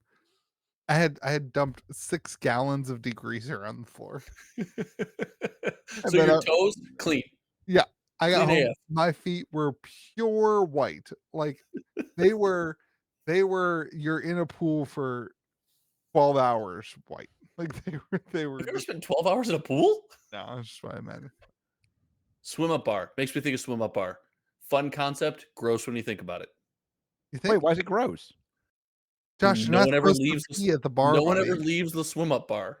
I had dumped 6 gallons of degreaser on the floor. So your toes clean. Yeah, I got Clean home. AF. My feet were pure white. Like they were. You're in a pool for 12 hours white. Like they were. Have you ever spent 12 hours in a pool? No, that's just what I imagine. Swim up bar. Makes me think of swim up bar. Fun concept. Gross when you think about it. You think? Wait, why is it gross? Josh, no one ever leaves at the bar. No one ever leaves the swim up bar.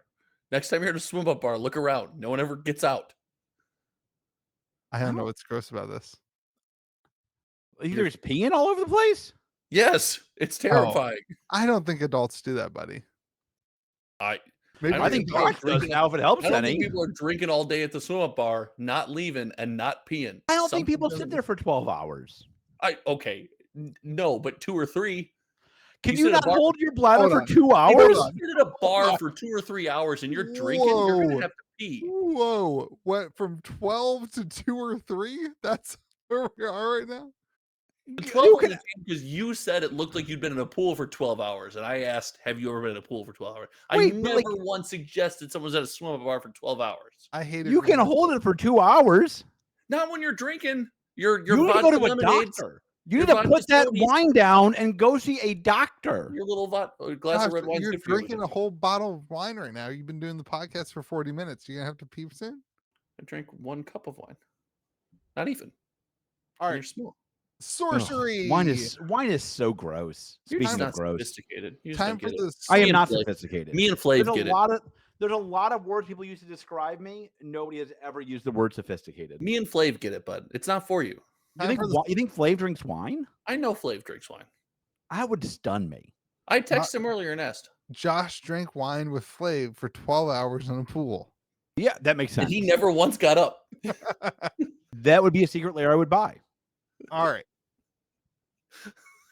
Next time you're at a swim up bar, look around. No one ever gets out. I don't know what's gross about this. There's peeing all over the place? Yes, it's terrifying. I don't think adults do that, buddy. I think Josh does now if it helps I don't any. think people are drinking all day at the swim up bar, not leaving and not peeing. I don't think people sit there for 12 hours. Okay. No, but 2 or 3. Can you not hold your bladder for 2 hours? You sit at a bar for 2 or 3 hours and you're drinking, you're going to have to pee. Whoa. What, from 12 to 2 or 3? That's where we are right now? 12 because you said it looked like you'd been in a pool for 12 hours. And I asked, have you ever been in a pool for 12 hours? I never once suggested someone was at a swim up bar for 12 hours. I hate it. You can hold it for 2 hours. Not when you're drinking. You need to go to a doctor. You need to put that wine down and go see a doctor. Your little glass of red wine. You're drinking a whole bottle of wine right now. You've been doing the podcast for 40 minutes. You're going to have to pee soon? I drank 1 cup of wine. Not even. All right. You're small. Sorcery. Wine is so gross. Speaking of gross, sophisticated. Time for this. I am not sophisticated. Me and Flav get it. There's a lot of words people use to describe me. Nobody has ever used the word sophisticated. Me and Flav get it, bud. It's not for you. You think Flav drinks wine? I know Flav drinks wine. That would stun me. I texted him earlier and asked. Josh drank wine with Flav for 12 hours in a pool. Yeah, that makes sense. And he never once got up. That would be a secret layer I would buy. All right.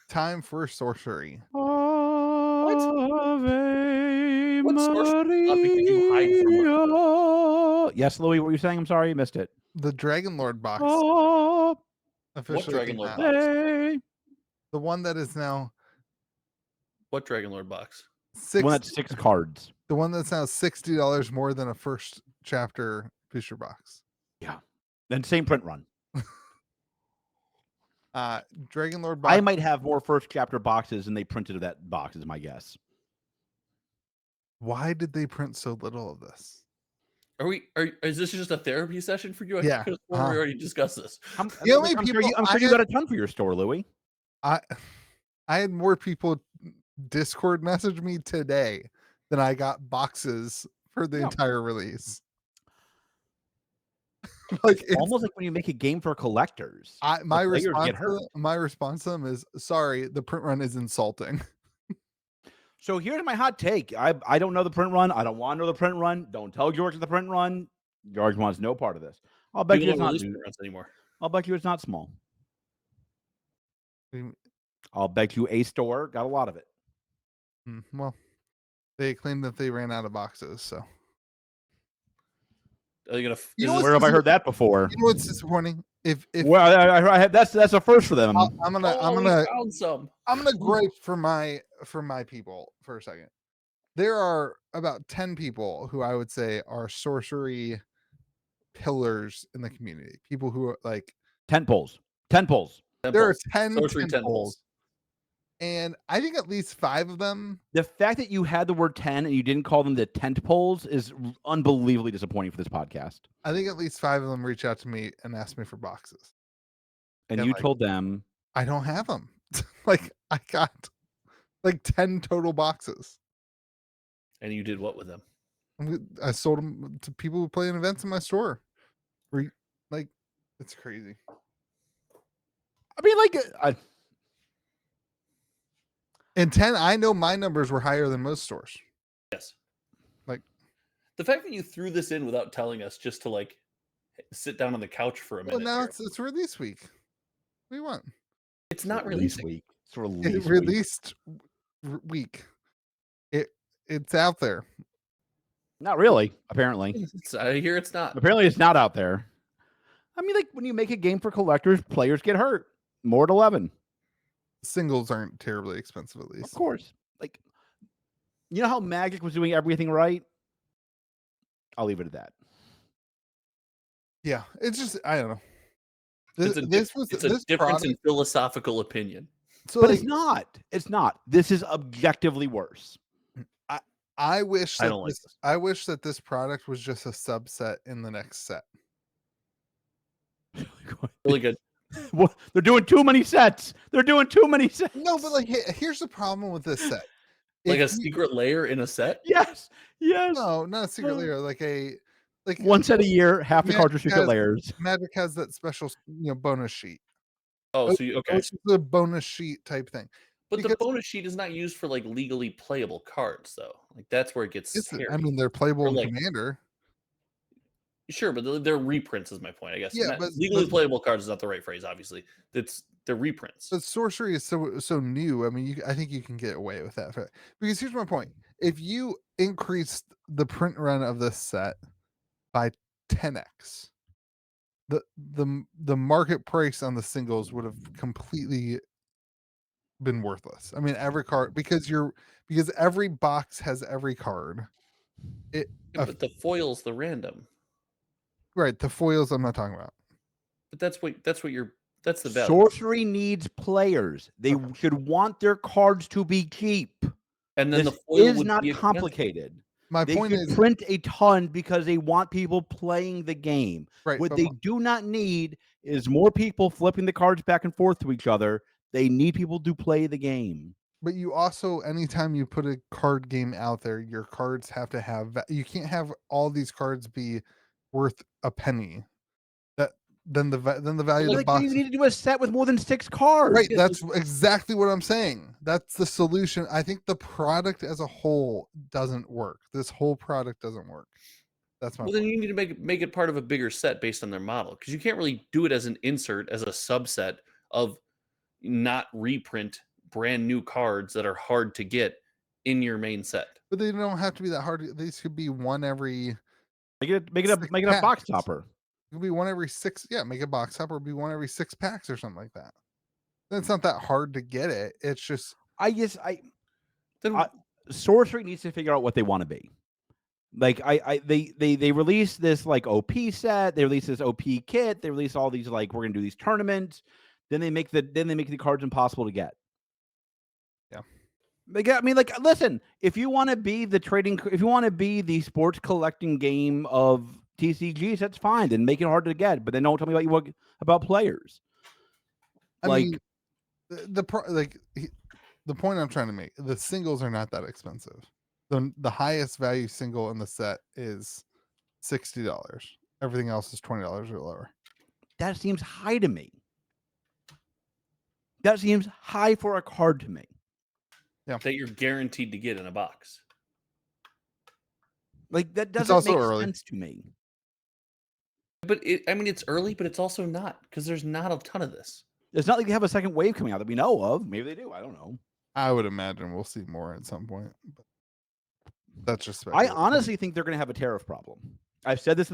Time for sorcery. What sorcery topic did you hide from us? Yes, Louis, what were you saying? I'm sorry, you missed it. The Dragon Lord box. What Dragon Lord box? The one that is now. What Dragon Lord box? The one that's 6 cards. The one that's now $60 more than a first chapter booster box. Yeah. Then same print run. Dragon Lord box. I might have more first chapter boxes than they printed of that box, is my guess. why did they print so little of this? Is this just a therapy session for you? Yeah, I could we already discussed this. I'm You know how like, many I'm sure people I'm I sure you had- got a ton for your store, Louis. I had more people Discord message me today than I got boxes for the Yeah. entire release. Like It's almost like when you make a game for collectors. my the players response get hurt. my response to them is, sorry, the print run is insulting. So here's my hot take. I don't know the print run. I don't want to know the print run. Don't tell George the print run. George wants no part of this. I'll bet People you it's don't not. release print runs anymore. I'll bet you it's not small. Mm, I'll bet you a store got a lot of it. Well, they claim that they ran out of boxes, so Are they gonna? You is know this- Where have I heard that before? you know what's disappointing? If Well, I have, that's a first for them. I'm gonna we found some. I'm gonna gripe for my people for a second. There are about 10 people who I would say are sorcery pillars in the community. People who are like Tent poles. Tent poles. there are Temples. 10 Sorcery tent temples. poles, and I think at least 5 of them. The fact that you had the word 10 and you didn't call them the tent poles is unbelievably disappointing for this podcast. I think at least 5 of them reach out to me and ask me for boxes. And And, you like, told them I don't have them. Like I got like 10 total boxes. And you did what with them? I sold them to people who play in events in my store. Like, it's crazy. I mean, like, And 10, I know my numbers were higher than most stores. Yes. Like the fact that you threw this in without telling us, just to like sit down on the couch for a minute. Well, now here. it's release week. What do you want? It's not release releasing. week. It's It release week. released week. It's out there. Not really, apparently. I hear it's not. Apparently, it's not out there. I mean, like, when you make a game for collectors, players get hurt. More at 11. Singles aren't terribly expensive, at Of least. course. Like, you know how Magic was doing everything right? I'll leave it at that. Yeah, it's just I don't know. It's a difference product, in philosophical opinion. so But like, it's not. It's not. This is objectively worse. I wish that I don't like this. I wish that this product was just a subset in the next set. Really good. Well, they're doing too many sets. They're doing too many sets. No, but like here's the problem with this set. Like If a you- secret layer in a set. Yes. Yes. No, not a secret No. layer. Like One set a year, half the Magic cards are secret has- layers. Magic has that special, bonus sheet. Oh, so you, okay. Which is a bonus sheet type thing. But the because- bonus sheet is not used for like legally playable cards, though. Like that's where it gets scary. I mean, they're playable Or, in like, Commander. Sure, but they're reprints, is my point. I guess. Yeah, Not- but- legally but- playable cards is not the right phrase. Obviously, they're reprints. But sorcery is so new. I mean, I think you can get away with that. Because here's my point: if you increased the print run of this set by 10x, the market price on the singles would have completely been worthless. I mean, every card because every box has every card. Yeah, but the foil's the random. Right, the foils I'm not talking about. But that's the value. Sorcery needs players. They should want their cards to be cheap. And then This the foil is would not be expensive. complicated. My They point should is print a ton because they want people playing the game. right. What but they do not need is more people flipping the cards back and forth to each other. They need people to play the game. But you also, anytime you put a card game out there, your cards have to have. You can't have all these cards be worth a penny. Then the value of the Like, box. you need to do a set with more than 6 cards. Right, Yeah, that's exactly what I'm saying. That's the solution. I think the product as a whole doesn't work. This whole product doesn't work. That's my Well, point. then you need to make it part of a bigger set based on their model, because you can't really do it as an insert, as a subset of not reprint brand new cards that are hard to get in your main set. But they don't have to be that hard. These could be one every. Make it Six a box packs. topper. It could be one every 6. Yeah, make a box up or be one every 6 packs or something like that. Then it's not that hard to get it. It's just Then Sorcery needs to figure out what they want to be. Like they release this like OP set, they release this OP kit, they release all these like we're gonna do these tournaments, then they make the cards impossible to get. Yeah. I mean, like, listen, if you want to be if you want to be the sports collecting game of TCGs, that's fine. Then make it hard to get, but then don't tell me about players. I Like, mean, the point I'm trying to make, the singles are not that expensive. The highest value single in the set is $60. Everything else is $20 or lower. that seems high to me. That seems high for a card to me. Yeah. That you're guaranteed to get in a box. Like, that It's doesn't also make early. sense to me. But it's early, but it's also not, because there's not a ton of this. It's not like they have a second wave coming out that we know of. Maybe they do. I don't know. I would imagine we'll see more at some point. But that's just I speculation. honestly think they're going to have a tariff problem. I've said this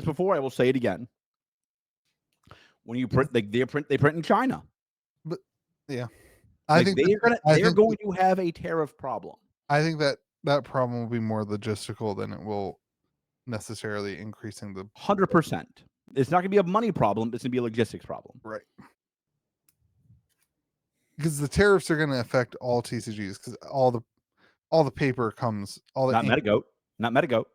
before. I will say it again. When you print, they print in China. But yeah, I think they're going to have a tariff problem. I think that problem will be more logistical than it will necessarily increasing the 100%. It's not going to be a money problem. It's going to be a logistics problem. right. Because the tariffs are going to affect all TCGs because all the paper comes Not Metagoat. Not Metagoat.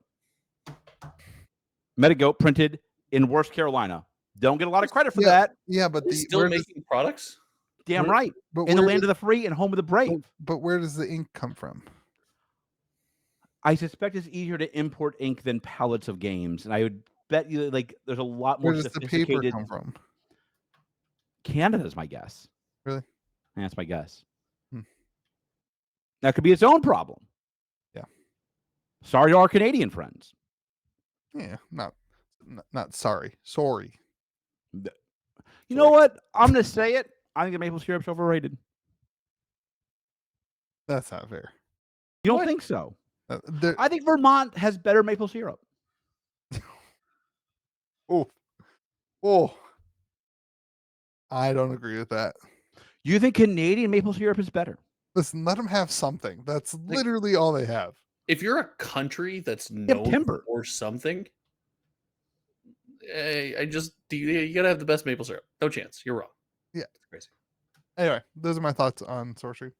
Metagoat printed in Worth Carolina. Don't get a lot of credit for that. Yeah, but They're still making products. Damn right. But in the land of the free and home of the brave. But where does the ink come from? I suspect it's easier to import ink than pallets of games, and I would bet you like there's a lot more Where does the paper come from? Canada is my guess. Really? That's my guess. That could be its own problem. Yeah. Sorry to our Canadian friends. Yeah, not sorry. Sorry. You know what? I'm going to say it. I think the maple syrup's overrated. That's not fair. You don't think so? I think Vermont has better maple syrup. Oh. I don't agree with that. You think Canadian maple syrup is better? Listen, let them have something. That's literally all they have. If you're a country that's known for something, you gotta have the best maple syrup. No chance. You're wrong. Yeah, it's crazy. Anyway, those are my thoughts on sorcery.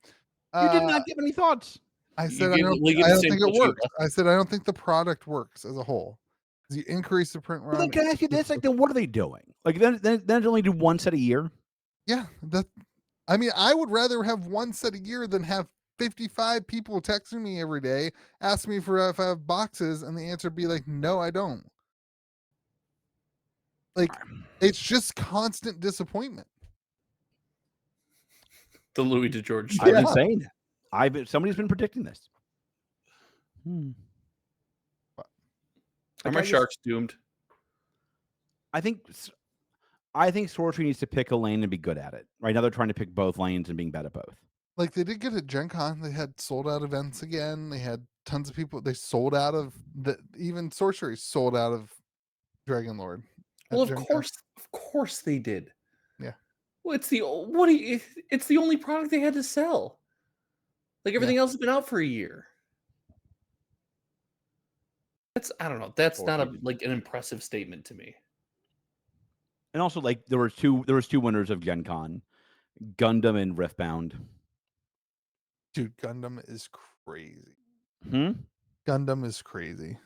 You did not give any thoughts. I said I don't think it works. I said I don't think the product works as a whole. You increase the print run. Well, then can I ask you this? Like, then what are they doing? Like, then they only do one set a year. Yeah, I mean, I would rather have one set a year than have 55 people texting me every day, ask me if I have boxes, and the answer be like, no, I don't. Like, it's just constant disappointment. The Louis DeGeorge. I've been saying that. Somebody's been predicting this. Are my Sharks doomed? I think Sorcery needs to pick a lane and be good at it. Right now, they're trying to pick both lanes and being bad at both. Like, they did get at Gen Con. They had sold out events again. They had tons of people. They sold out of even Sorcery sold out of Dragon Lord. Well, of course they did. Yeah. Well, it's the only product they had to sell. Like, everything else has been out for a year. I don't know. That's not an impressive statement to me. And also, like, there was two winners of Gen Con, Gundam and Riftbound. Dude, Gundam is crazy. Gundam is crazy.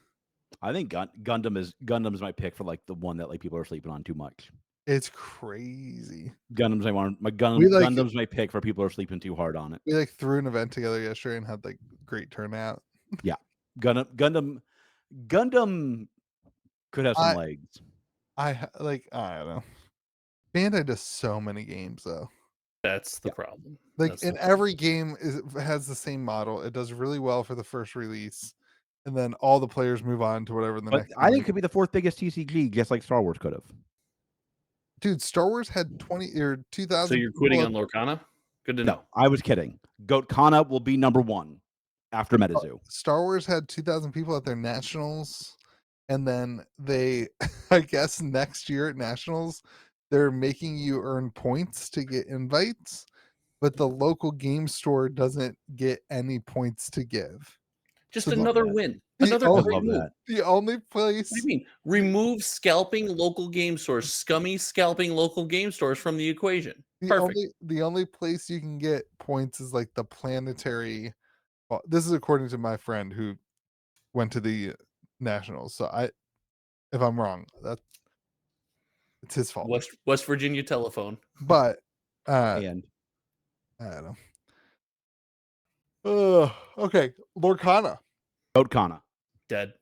I think Gundam's my pick for like the one that like people are sleeping on too much. It's crazy. Gundam's my pick for people who are sleeping too hard on it. We like threw an event together yesterday and had like great turnout. Yeah, Gundam could have some legs. I don't know. Bandai does so many games though. That's the problem. Like, every game has the same model. It does really well for the first release, and then all the players move on to whatever the next. I think it could be the fourth biggest TCG, just like Star Wars could have. Dude, Star Wars had 20 or 2,000. So you're quitting on Lorcana? Good to know. No, I was kidding. Goatkana will be number one after MetaZoo. Star Wars had 2,000 people at their nationals, and then they, I guess, next year at nationals, they're making you earn points to get invites, but the local game store doesn't get any points to give. Just another win. Another I only, great love move. that. the only What place do you mean? Remove scalping local game stores, scummy scalping local game stores from the equation. Perfect. the only place you can get points is like the planetary. Well, this is according to my friend who went to the nationals. So if I'm wrong, it's his fault. West Virginia telephone. But And I don't know. Okay, Lorcana. Lorcana. Dead.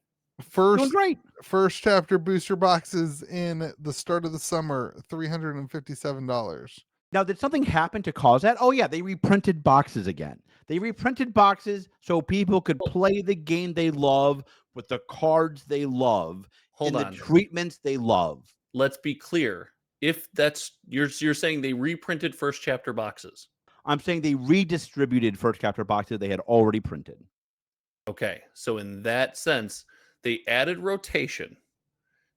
Doing great. First chapter booster boxes in the start of the summer, $357. Now, did something happen to cause that? Oh, yeah, they reprinted boxes again. They reprinted boxes so people could play the game they love with the cards they love Hold and on. the treatments they love. Let's be clear. If that's you're saying they reprinted first chapter boxes. I'm saying they redistributed first chapter boxes they had already printed. Okay. So in that sense, they added rotation.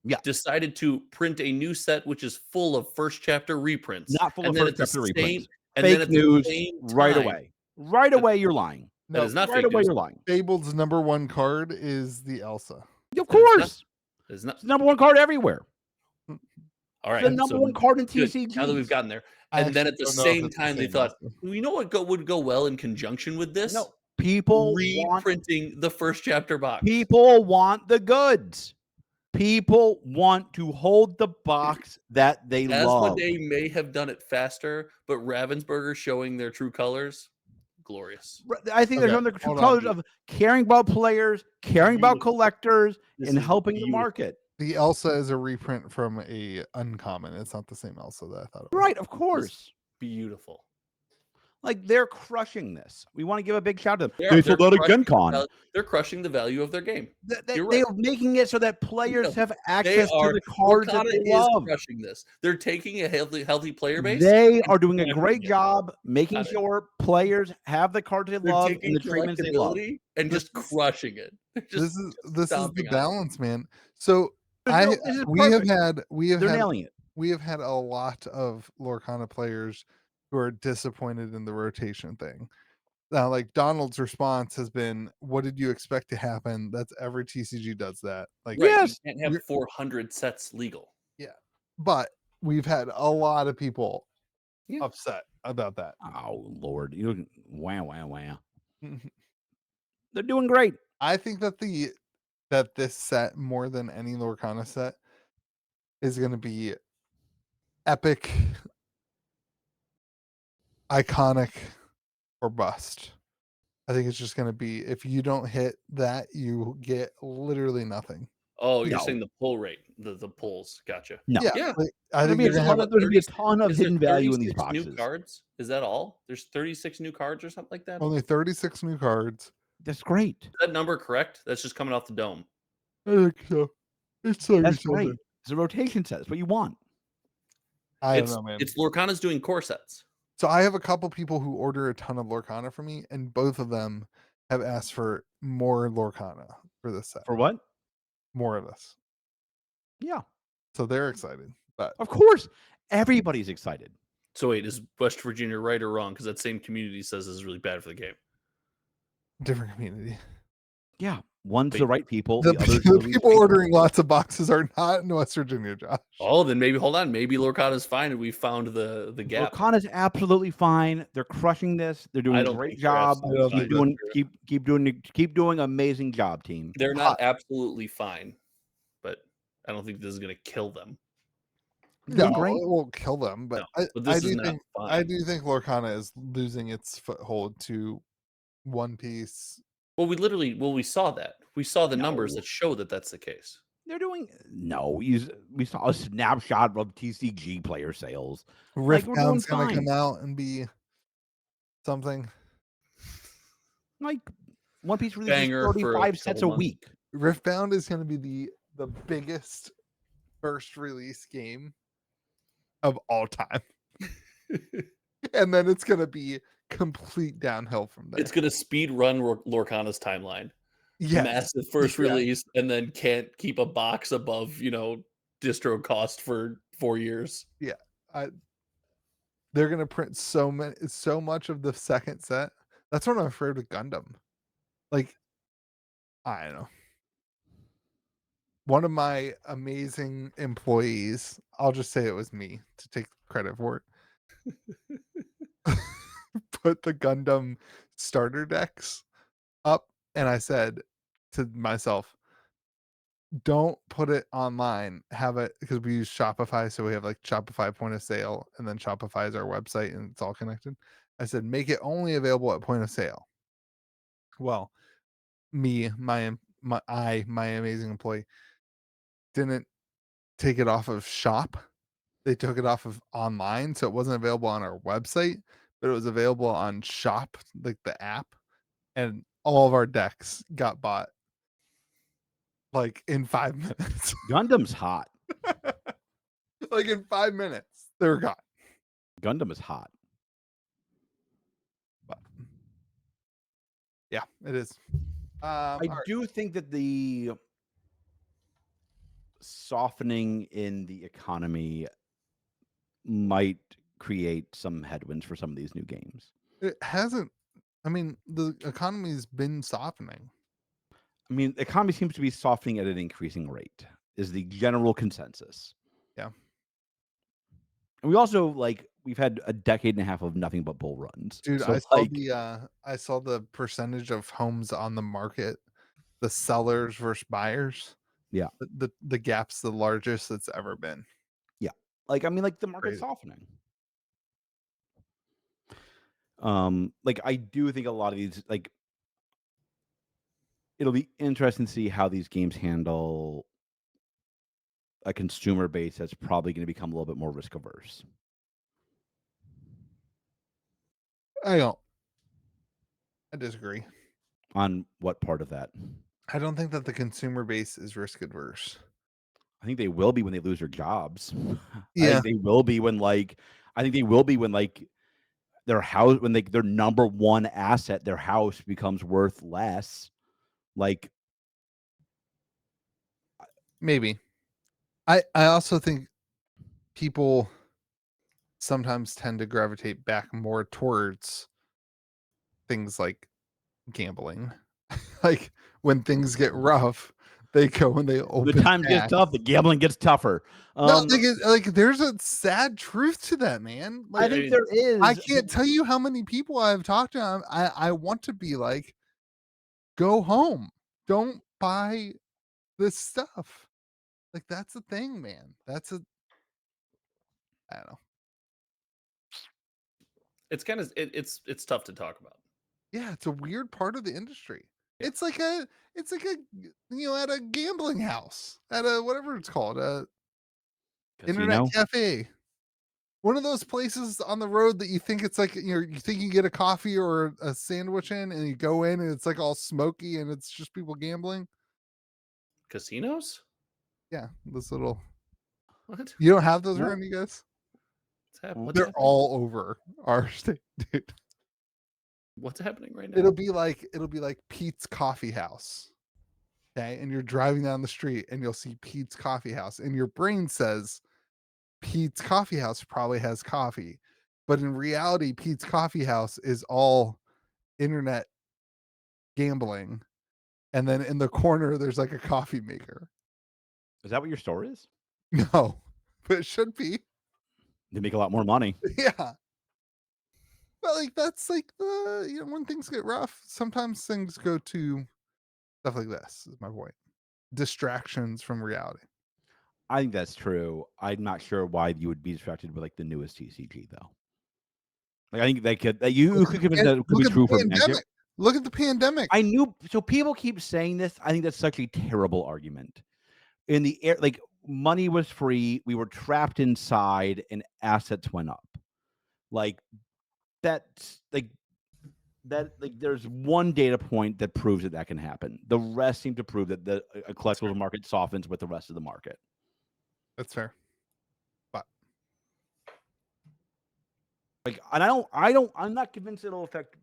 Yeah. Decided to print a new set which is full of first chapter reprints. Not full of then first at the chapter reprints. And then Fake at the news same right time- away. Right away, you're lying. That is not Right fake away, news. you're lying. Fabled's number one card is the Elsa. Of That is not- course. It's not It's the number one card everywhere. all right. The number one card in good. TCG. Now that we've gotten there. I And then actually at the don't know if same it's the time, they same thought, Elsa. you know what would go well in conjunction with this? No, people want Reprinting the first chapter box. People want the goods. People want to hold the box that they love. Asmodee may have done it faster, but Ravensburger showing their true colors, glorious. I think Okay, they're on the true hold on, colors dude. of caring about players, caring about Beautiful. collectors, This and is helping the beautiful. market. The Elsa is a reprint from a uncommon. It's not the same Elsa that I thought it was. Right, of course. Beautiful. Like they're crushing this. We want to give a big shout out to them. They're sold out at crushing Gen Con. They're crushing the value of their game. They You're right. are making it so that players No, have access to the cards that Lorcana they is love. crushing this. They're taking a healthy player base. They and are doing a crushing great it. job making Got it. sure players have the cards they They're love taking and the treatments they love. collectability and just crushing it. They're This just is the stomping on it. balance, man. So This is we have perfect. had They're nailing it. we have had a lot of Lorcana players who are disappointed in the rotation thing. Now, like Donald's response has been, "What did you expect to happen?" That's every TCG does that. Like, Right. Yes. You can't have 400 sets legal. but we've had a lot of people Yeah. upset about that. Oh Lord, you wow. They're doing great. I think that this set more than any Lorcana set is going to be epic, iconic, or bust. I think it's just going to be, if you don't hit that, you get literally nothing. Oh, you're No. saying the pull rate, the pulls. Gotcha. No. Yeah. like, I There'll think be you're a gonna ton have of, there'll be a ton of Is there hidden value in these 36 boxes. new cards? Is that all? There's 36 new cards or something like that? only 36 new cards. That's great. Is that number correct? That's just coming off the dome. I think so. It's so That's great. It's a rotation set. That's what you want. I It's don't know, man. it's Lorcana's doing core sets. So I have a couple people who order a ton of Lorcana from me, and both of them have asked for more Lorcana for this set. For what? More of this. Yeah, So they're excited. But of course. Everybody's excited. So wait, is West Virginia right or wrong? Because that same community says this is really bad for the game. different community. Yeah. One's Wait. the right people. The, The others the are the people fake ordering lots of boxes are not in West Virginia, Josh. Oh, then maybe hold on. Maybe Lorcana's fine and we found the ones. gap. Lorcana's absolutely fine. They're crushing this. They're doing I a don't great think they're job. absolutely fine. Keep doing amazing job, team. They're not absolutely fine, but I don't think this is going to kill them. No, great. it won't kill them, but No, but this I is do not think fine. I do think Lorcana is losing its foothold to One Piece. Well, we saw that. We saw the numbers No. that show that that's the case. They're doing we saw a snapshot of TCG player sales. Rift we're doing Bound's gonna fine. come out and be something. Like One Piece releases Banger for a 35 sets a couple months. week. Riftbound is going to be the biggest first release game of all time. And then it's going to be complete downhill from there. It's going to speed run Lorcana's timeline. Yes. Massive first Yeah. release, and then can't keep a box above, distro cost for 4 years. They're going to print so much of the second set. That's what I'm afraid with Gundam. Like, I don't know. one of my amazing employees, I'll just say it was me to take credit for it, put the Gundam starter decks up, and I said to myself, don't put it online. Have it, because we use Shopify, so we have like Shopify point of sale, and then Shopify is our website, and it's all connected. I said, make it only available at point of sale. Well, me, my amazing employee, didn't take it off of shop. They took it off of online, so it wasn't available on our website, but it was available on shop, like the app, and all of our decks got bought like in 5 minutes. Gundam's hot. Like in 5 minutes, they were gone. Gundam is hot. But yeah, it is. I All right. do think that the softening in the economy might create some headwinds for some of these new games. It hasn't. I mean, the economy's been softening. I mean, the economy seems to be softening at an increasing rate, is the general consensus. Yeah. And we also we've had a decade and a half of nothing but bull runs. Dude, So I saw the percentage of homes on the market, the sellers versus buyers. Yeah. The gap's the largest it's ever been. Yeah. I mean, the market's Crazy. softening. I do think a lot of these, it'll be interesting to see how these games handle a consumer base that's probably going to become a little bit more risk averse. I disagree. On what part of that? I don't think that the consumer base is risk adverse. I think they will be when they lose their jobs. I Yeah. think they will be when their house, when their number one asset, their house, becomes worth less. Maybe. I also think people sometimes tend to gravitate back more towards things like gambling. Like when things get rough, they go and they the open times get packs. tough, the gambling gets tougher. No, like there's a sad truth to that, man. I Like think there is. I can't tell you how many people I've talked to. I want to be like, go home. Don't buy this stuff. Like that's the thing, man. I don't know. It's kind of it's tough to talk about. Yeah, it's a weird part of the industry. Yeah. It's like a at a gambling house, at a whatever it's called, a internet Casino? cafe. One of those places on the road that you think it's like, you think you get a coffee or a sandwich in, and you go in and it's like all smoky and it's just people gambling. Casinos? Yeah, this little. What? You don't have those No. around you guys? What's They're happening? all over our state, dude. What's happening right now? It'll be like Pete's Coffee House. Okay, and you're driving down the street and you'll see Pete's Coffee House, and your brain says Pete's Coffee House probably has coffee, but in reality, Pete's Coffee House is all internet gambling, and then in the corner there's like a coffee maker. Is that what your store is? No, but it should be. They make a lot more money. Yeah. But that's when things get rough, sometimes things go to stuff like this, is my point. Distractions from reality. I think that's true. I'm not sure why you would be distracted with the newest TCG though. I think that could that you could convince that could be true for Magic. Look at the pandemic. I knew. So people keep saying this. I think that's such a terrible argument. In the air, money was free. We were trapped inside, and assets went up. That's there's one data point that proves that can happen. The rest seem to prove that the collectibles market softens with the rest of the market. That's fair. But I'm not convinced it'll affect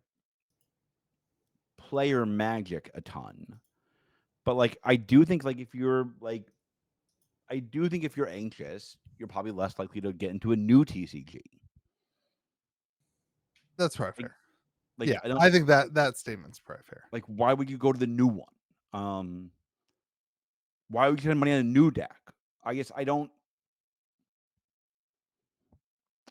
player Magic a ton. But I do think if you're anxious, you're probably less likely to get into a new TCG. that's probably fair. Yeah, I think that statement's probably fair. Why would you go to the new one? Why would you spend money on a new deck? I guess I don't.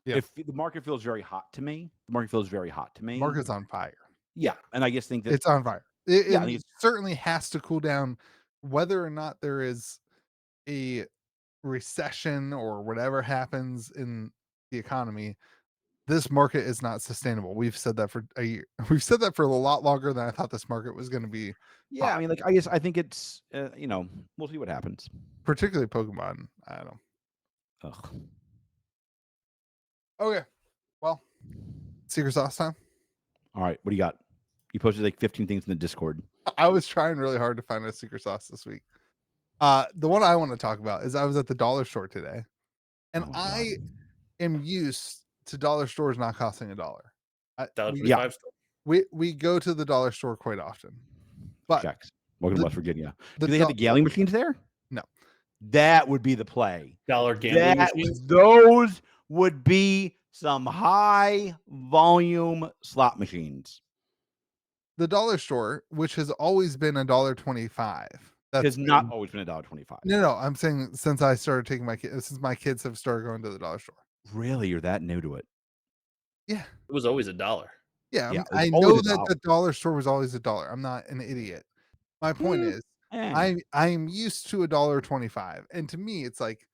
Yeah. If the market feels very hot to me, Market's on fire. Yeah, and I just think that It's on fire. It, Yeah, I it think it's certainly has to cool down, whether or not there is a recession or whatever happens in the economy. This market is not sustainable. We've said that for a year. We've said that for a lot longer than I thought this market was going to be yeah. hot. I mean, like I think it's we'll see what happens. Particularly Pokemon. I don't know. Ugh. Okay. Well, secret sauce time. All right, what do you got? You posted like 15 things in the Discord. I was trying really hard to find a secret sauce this week. The one I want to talk about is I was at the dollar store today, and Oh, I God. am used to dollar stores not costing $1. $1.25 store. We go to the dollar store quite often, but Checks. Welcome to West Virginia. the Do they have do- the gambling machines there? No. That would be the play. Dollar gambling machines. Those would be some high volume slot machines. the dollar store, which has always been $1.25, Has not always been $1.25. No, I'm saying since I started taking my kids, since my kids have started going to the dollar store. Really, you're that new to it? Yeah, It was always $1. yeah. Yeah, I it's know always that $1. the dollar store was always $1. I'm not an idiot. My point is, I'm used to $1.25, and to me, it's like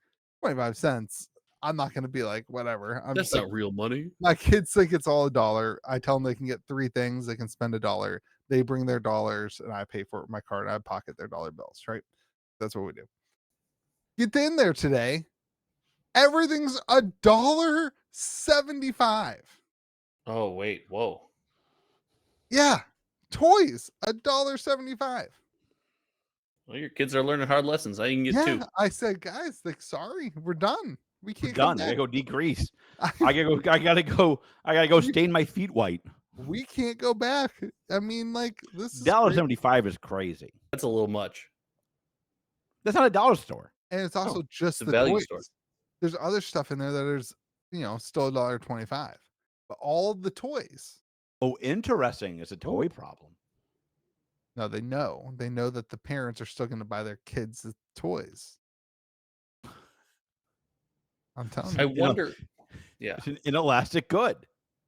25 cents. I'm not going to be like whatever. I'm That's just like, not real money. my kids think it's all $1. I tell them they can get 3 things. They can spend $1. They bring their dollars, and I pay for it with my card. I pocket their dollar bills. Right? That's what we do. Get in there today. Everything's $1.75. Oh wait, whoa. Yeah, toys $1.75. Well, your kids are learning hard lessons. I can get Yeah, 2. I said, guys, like, sorry, we're done. We We're can't come done. I back. gotta go decrease. I gotta go stain my feet white. We can't go back. I mean, like, this is great. $1.75 is crazy. That's a little much. That's not a dollar store. And it's also just it's a the value toys. store. There's other stuff in there that is, still $1.25. But all the toys. Oh, interesting. It's a toy problem. No, they know. They know that the parents are still going to buy their kids the toys. I'm telling I you. wonder. Yeah. It's an inelastic good.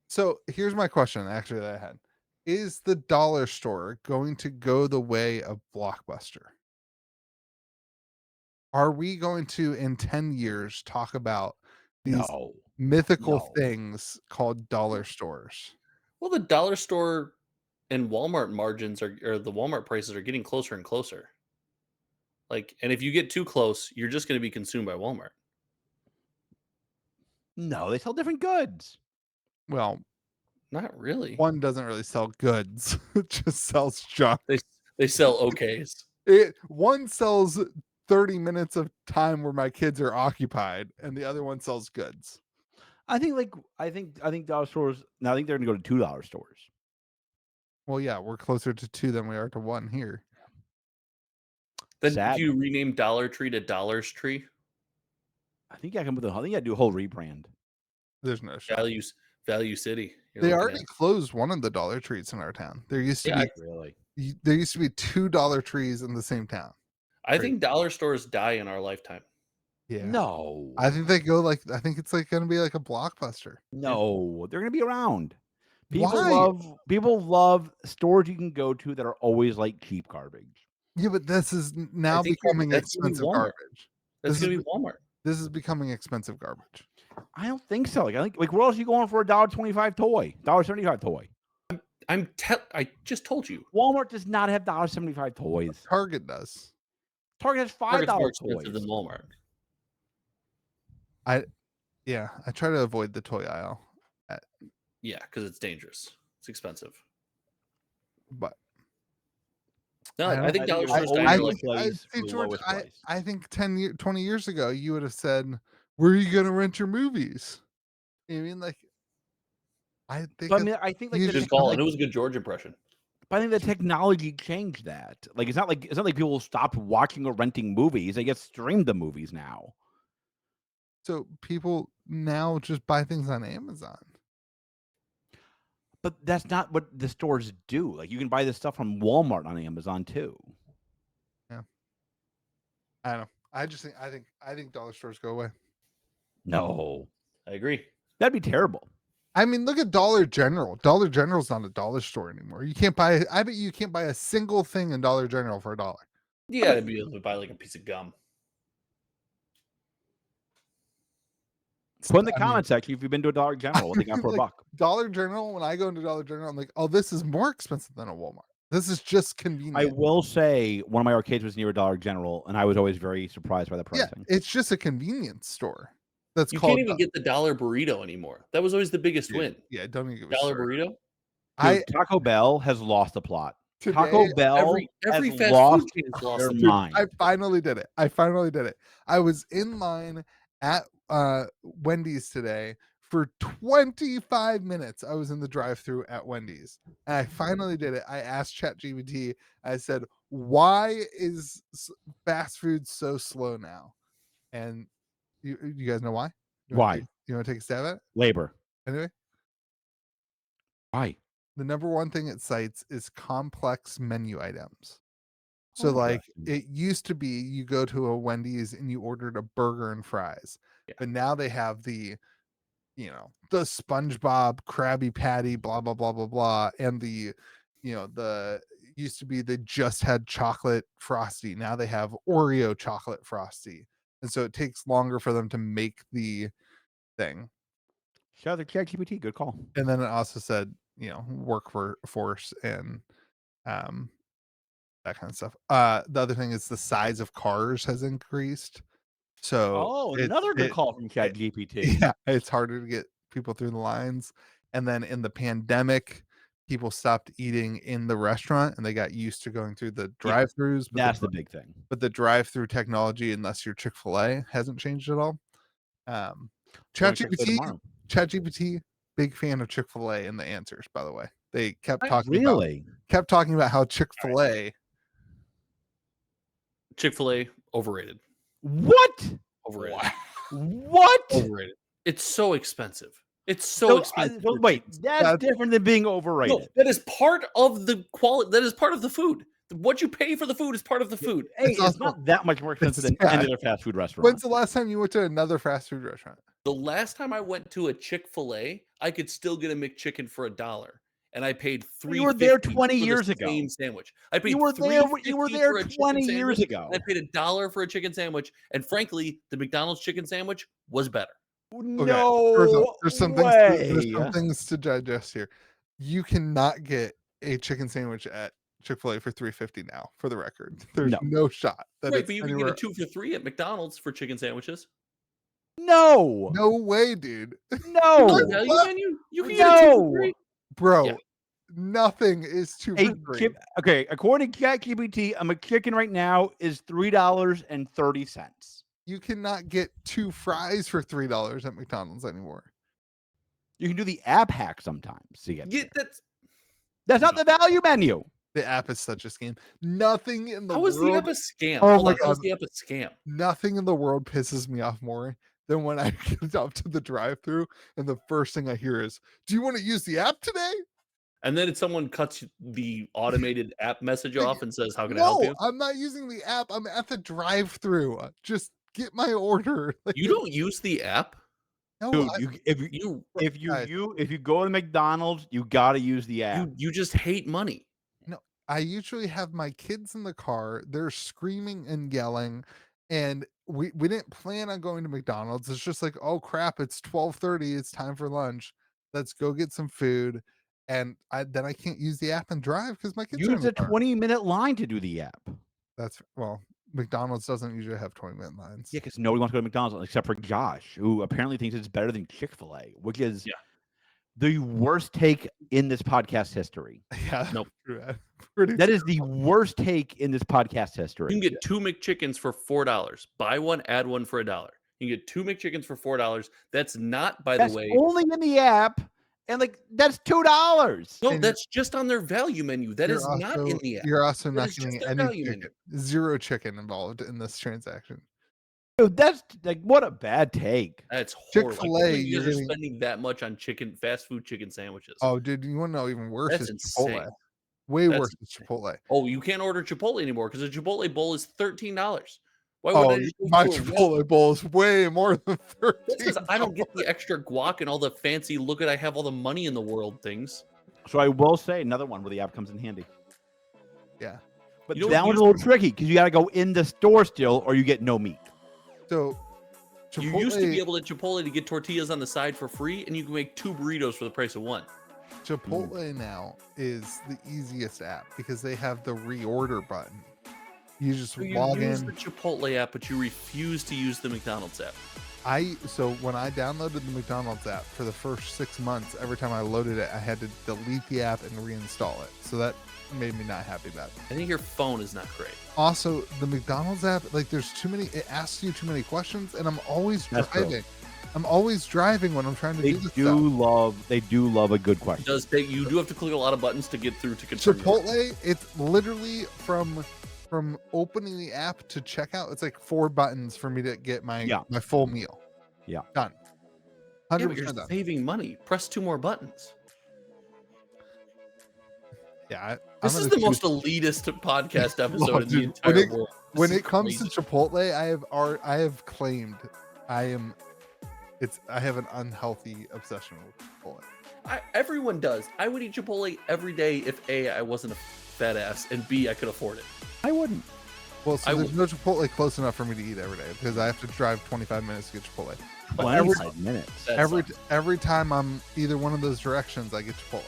So here's my question, actually, that I had: is the dollar store going to go the way of Blockbuster? Are we going to, in 10 years, talk about these No. mythical No. things called dollar stores? Well, the dollar store and Walmart margins or the Walmart prices are getting closer and closer. Like, and if you get too close, you're just going to be consumed by Walmart. No, they sell different goods. Well, Not really. one doesn't really sell goods; it just sells junk. They sell OKs. One sells 30 minutes of time where my kids are occupied, and the other one sells goods. I think dollar stores now. I think they're going to go to $2 stores. Well, yeah, we're closer to 2 than we are to 1 here. Then Sad. do you rename Dollar Tree to Dollar's Tree? I think I think I do a whole rebrand. There's no shot. Value City. You're They looking already at. closed one of the Dollar Trees in our town. There used to Yeah, be Really? there used to be 2 Dollar Trees in the same town. I think dollar stores die in our lifetime. Yeah. No. I think they go I think it's like going to be like a Blockbuster. No, they're going to be around. Why? People love stores you can go to that are always like cheap garbage. Yeah, but this is now think becoming that's gonna be expensive Walmart. garbage. That's This going is to be Walmart. This is becoming expensive garbage. I don't think so. Like I think where else are you going for a $1.25 toy? $1.75 toy. I just told you. Walmart does not have $1.75 toys. Target does. Target has Target's more $5 expensive toys. than Walmart. Yeah, I try to avoid the toy aisle, Yeah, because it's dangerous. It's expensive. but No, I I think don't- dollar I- stores I- die I in your think- lifetime. place for the lowest price. I think 20 years ago you would have said, "Where are you going to rent your movies?" You know what I mean, like, I think But I mean, I think like you the Good just call, technology, and it was a good George impression. but I think the technology changed that. Like it's not like people stopped watching or renting movies. They get streamed the movies now. so people now just buy things on Amazon. But that's not what the stores do. Like you can buy this stuff from Walmart on Amazon too. Yeah. I don't know. I think dollar stores go away. No, I agree. that'd be terrible. I mean, look at Dollar General. Dollar General's not a dollar store anymore. You can't buy. I bet you can't buy a single thing in Dollar General for $1. You gotta be able to buy like a piece of gum. Put in the comment section if you've been to a Dollar General. What they got for like, $1. Dollar General. When I go into Dollar General, I'm like, oh, this is more expensive than a Walmart. This is just I convenient. will say one of my arcades was near a Dollar General, and I was always very surprised by the Yeah, pricing. it's just a convenience store. That's You called. can't even get the dollar burrito anymore. That was always the biggest win. Yeah, don't even give a Dollar shit. burrito. Dude, Taco Bell has lost the plot. Today, Taco Bell every has fast lost food chain has lost their the mind. I finally did it. I was in line at Wendy's today for 25 minutes. I was in the drive-through at Wendy's, and I finally did it. I asked ChatGPT. I said, "Why is fast food so slow now?" And you guys know why? Why? You want to take a stab at it? Labor. Anyway, Why? the number one thing it cites is complex menu items. So Oh, like interesting. it used to be you go to a Wendy's and you ordered a burger and fries. Yeah. But now they have the the SpongeBob Krabby Patty blah blah blah blah blah and the the used to be they just had chocolate frosty. Now they have Oreo chocolate frosty. And so it takes longer for them to make the thing. Shout out to ChatGPT. Good call. And then it also said, workforce and that kind of stuff. The other thing is the size of cars has increased. So Another good call from ChatGPT. yeah, it's harder to get people through the lines. And then in the pandemic, people stopped eating in the restaurant and they got used to going through the drive-throughs. But That's the big thing. But the drive-through technology, unless you're Chick-fil-A, hasn't changed at all. Going to Chick-fil-A tomorrow. ChatGPT, big fan of Chick-fil-A in the answers, by the way. They kept talking Really? about how Chick-fil-A Chick-fil-A overrated. What? Overrated. What? Overrated. It's so expensive. It's so expensive. Wait, that's different than being overrated. No, that is part of the quality. That is part of the food. What you pay for the food is part of the food. Hey, it's not that much more expensive than any other fast food restaurant. When's the last time you went to another fast food restaurant? The last time I went to a Chick-fil-A, I could still get a McChicken for $1, and I paid $3.50. You were there 20 years the ago. Same sandwich. I paid You were there 20 years ago. I paid $1 for a chicken sandwich, and frankly, the McDonald's chicken sandwich was better. No, there's some way. There's some things to digest here. You cannot get a chicken sandwich at Chick-fil-A for $3.50 now. For the record, there's no shot that right, but you can get a 2 for $3 at McDonald's for chicken sandwiches. No way, dude. No value menu. You can get a 2 for $3, bro. Yeah. Nothing is 2 for $3. Okay, according to ChatGPT, a McChicken right now is $3.30. You cannot get 2 fries for $3 at McDonald's anymore. You can do the app hack sometimes. That's not the value menu. The app is such a scam. Nothing in the How world. is the app a scam? Oh my God. How is the app a scam? Nothing in the world pisses me off more than when I get up to the drive-thru and the first thing I hear is, "Do you want to use the app today?" And then someone cuts the automated app message off and says, "How can I help you?" No, I'm not using the app. I'm at the drive-thru. Just get my order. You don't use the app? No, Dude, if you go to McDonald's, you got to use the app. You just hate money. No, I usually have my kids in the car. They're screaming and yelling, and we didn't plan on going to McDonald's. It's just like, oh crap, it's 12:30. It's time for lunch. Let's go get some food. And I can't use the app and drive because my kids use a 20-minute line to do the app. McDonald's doesn't usually have 20-minute lines. Yeah, because nobody wants to go to McDonald's except for Josh, who apparently thinks it's better than Chick-fil-A, which is the worst take in this podcast history. Yeah, nope. That is the worst take in this podcast history. You can get 2 McChickens for $4. Buy one, add one for $1. You can get 2 McChickens for $4. That's not, by the way, only in the app. And that's $2. No, that's just on their value menu. That is not in the app. You're also not getting any chicken. Zero chicken involved in this transaction. Dude, that's what a bad take. That's horrible. Chick-fil-A, you guys are spending that much on fast food chicken sandwiches. Oh, dude, you want to know even worse? That's insane. Chipotle. Way worse than Chipotle. Oh, you can't order Chipotle anymore because a Chipotle bowl is $13. Why would Oh, I just go my to a restaurant? Chipotle bowl is way more than That's 13. because I don't get the extra guac and all the fancy look at I have all the money in the world things. So I will say another one where the app comes in handy. Yeah. But You know that what one's a little tricky because you got to go in the store still, or you get no meat. So You used to be Chipotle, able to Chipotle to get tortillas on the side for free, and you can make 2 burritos for the price of 1. Chipotle now is the easiest app because they have the reorder button. You just So you log use in. the Chipotle app, but you refuse to use the McDonald's app. So when I downloaded the McDonald's app for the first 6 months, every time I loaded it, I had to delete the app and reinstall it. So that made me not happy about it. I think your phone is not great. Also, the McDonald's app, like there's too many, it asks you too many questions, and I'm always That's true. driving. I'm always driving when I'm trying to They do this do stuff. love a good It question. does take you do have to click a lot of buttons to get through to confirm. your order. Chipotle, it's literally from opening the app to checkout, it's like 4 buttons for me to get my full meal. Yeah. Done. Yeah, 100% but you're done. saving money. Press 2 more buttons. Yeah, This is the most elitist podcast episode in the Dude, entire world. when This it is comes crazy. to Chipotle, I have claimed I have an unhealthy obsession with Chipotle. Everyone does. I would eat Chipotle every day if A, I wasn't a fat ass, and B, I could afford it. I wouldn't. Well, so I there's no Chipotle close enough for me to eat every day because I have to drive 25 minutes to get Chipotle. But 25 minutes. That sucks. every time I'm either one of those directions, I get Chipotle.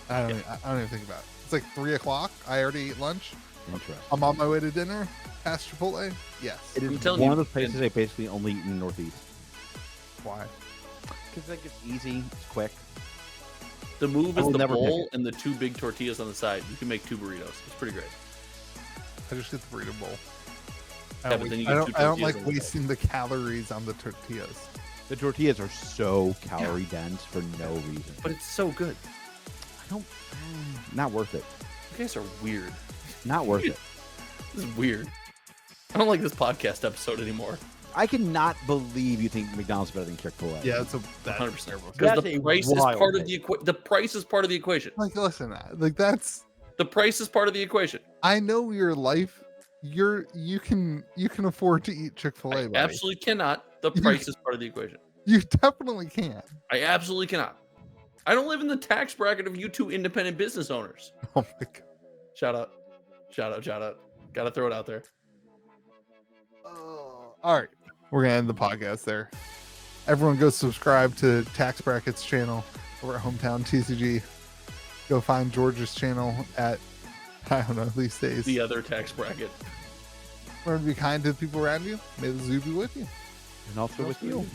I don't even think about it. It's like 3 o'clock. I already ate lunch. Interesting. I'm on my way to dinner. Past Chipotle. Yes. It I'm is telling one you, of those places and- I basically only eat in the Northeast. Why? Because like it's easy, it's quick. The move I is will the never pick bowl it. and the 2 big tortillas on the side. You can make 2 burritos. It's pretty great. I just get the burrito bowl. Yeah, but then you I get don't, 2 I don't tortillas like on the side. wasting the calories on the tortillas. The tortillas are so calorie dense for no reason. But it's so good. I don't. Not worth it. You guys are weird. Not worth it. This is weird. I don't like this podcast episode anymore. I cannot believe you think McDonald's is better than Chick-fil-A. Yeah, it's 100%. Because That's the a price is wild part of take. the price is part of the equation. like listen, like that's. The price is part of the equation. I know your life. You can afford to eat Chick-fil-A. I buddy. absolutely cannot. The price is part of the equation. You definitely can. I absolutely cannot. I don't live in the tax bracket of you 2 independent business owners. Oh my god. Shout out. Shout out. Shout out. Gotta throw it out there. All right, we're gonna end the podcast there. Everyone go subscribe to Tax Brackets channel over at Hometown TCG. Go find George's channel at, I don't know, these days. The other tax bracket. Remember to be kind to the people around you. May the zoo be with you. And also with you.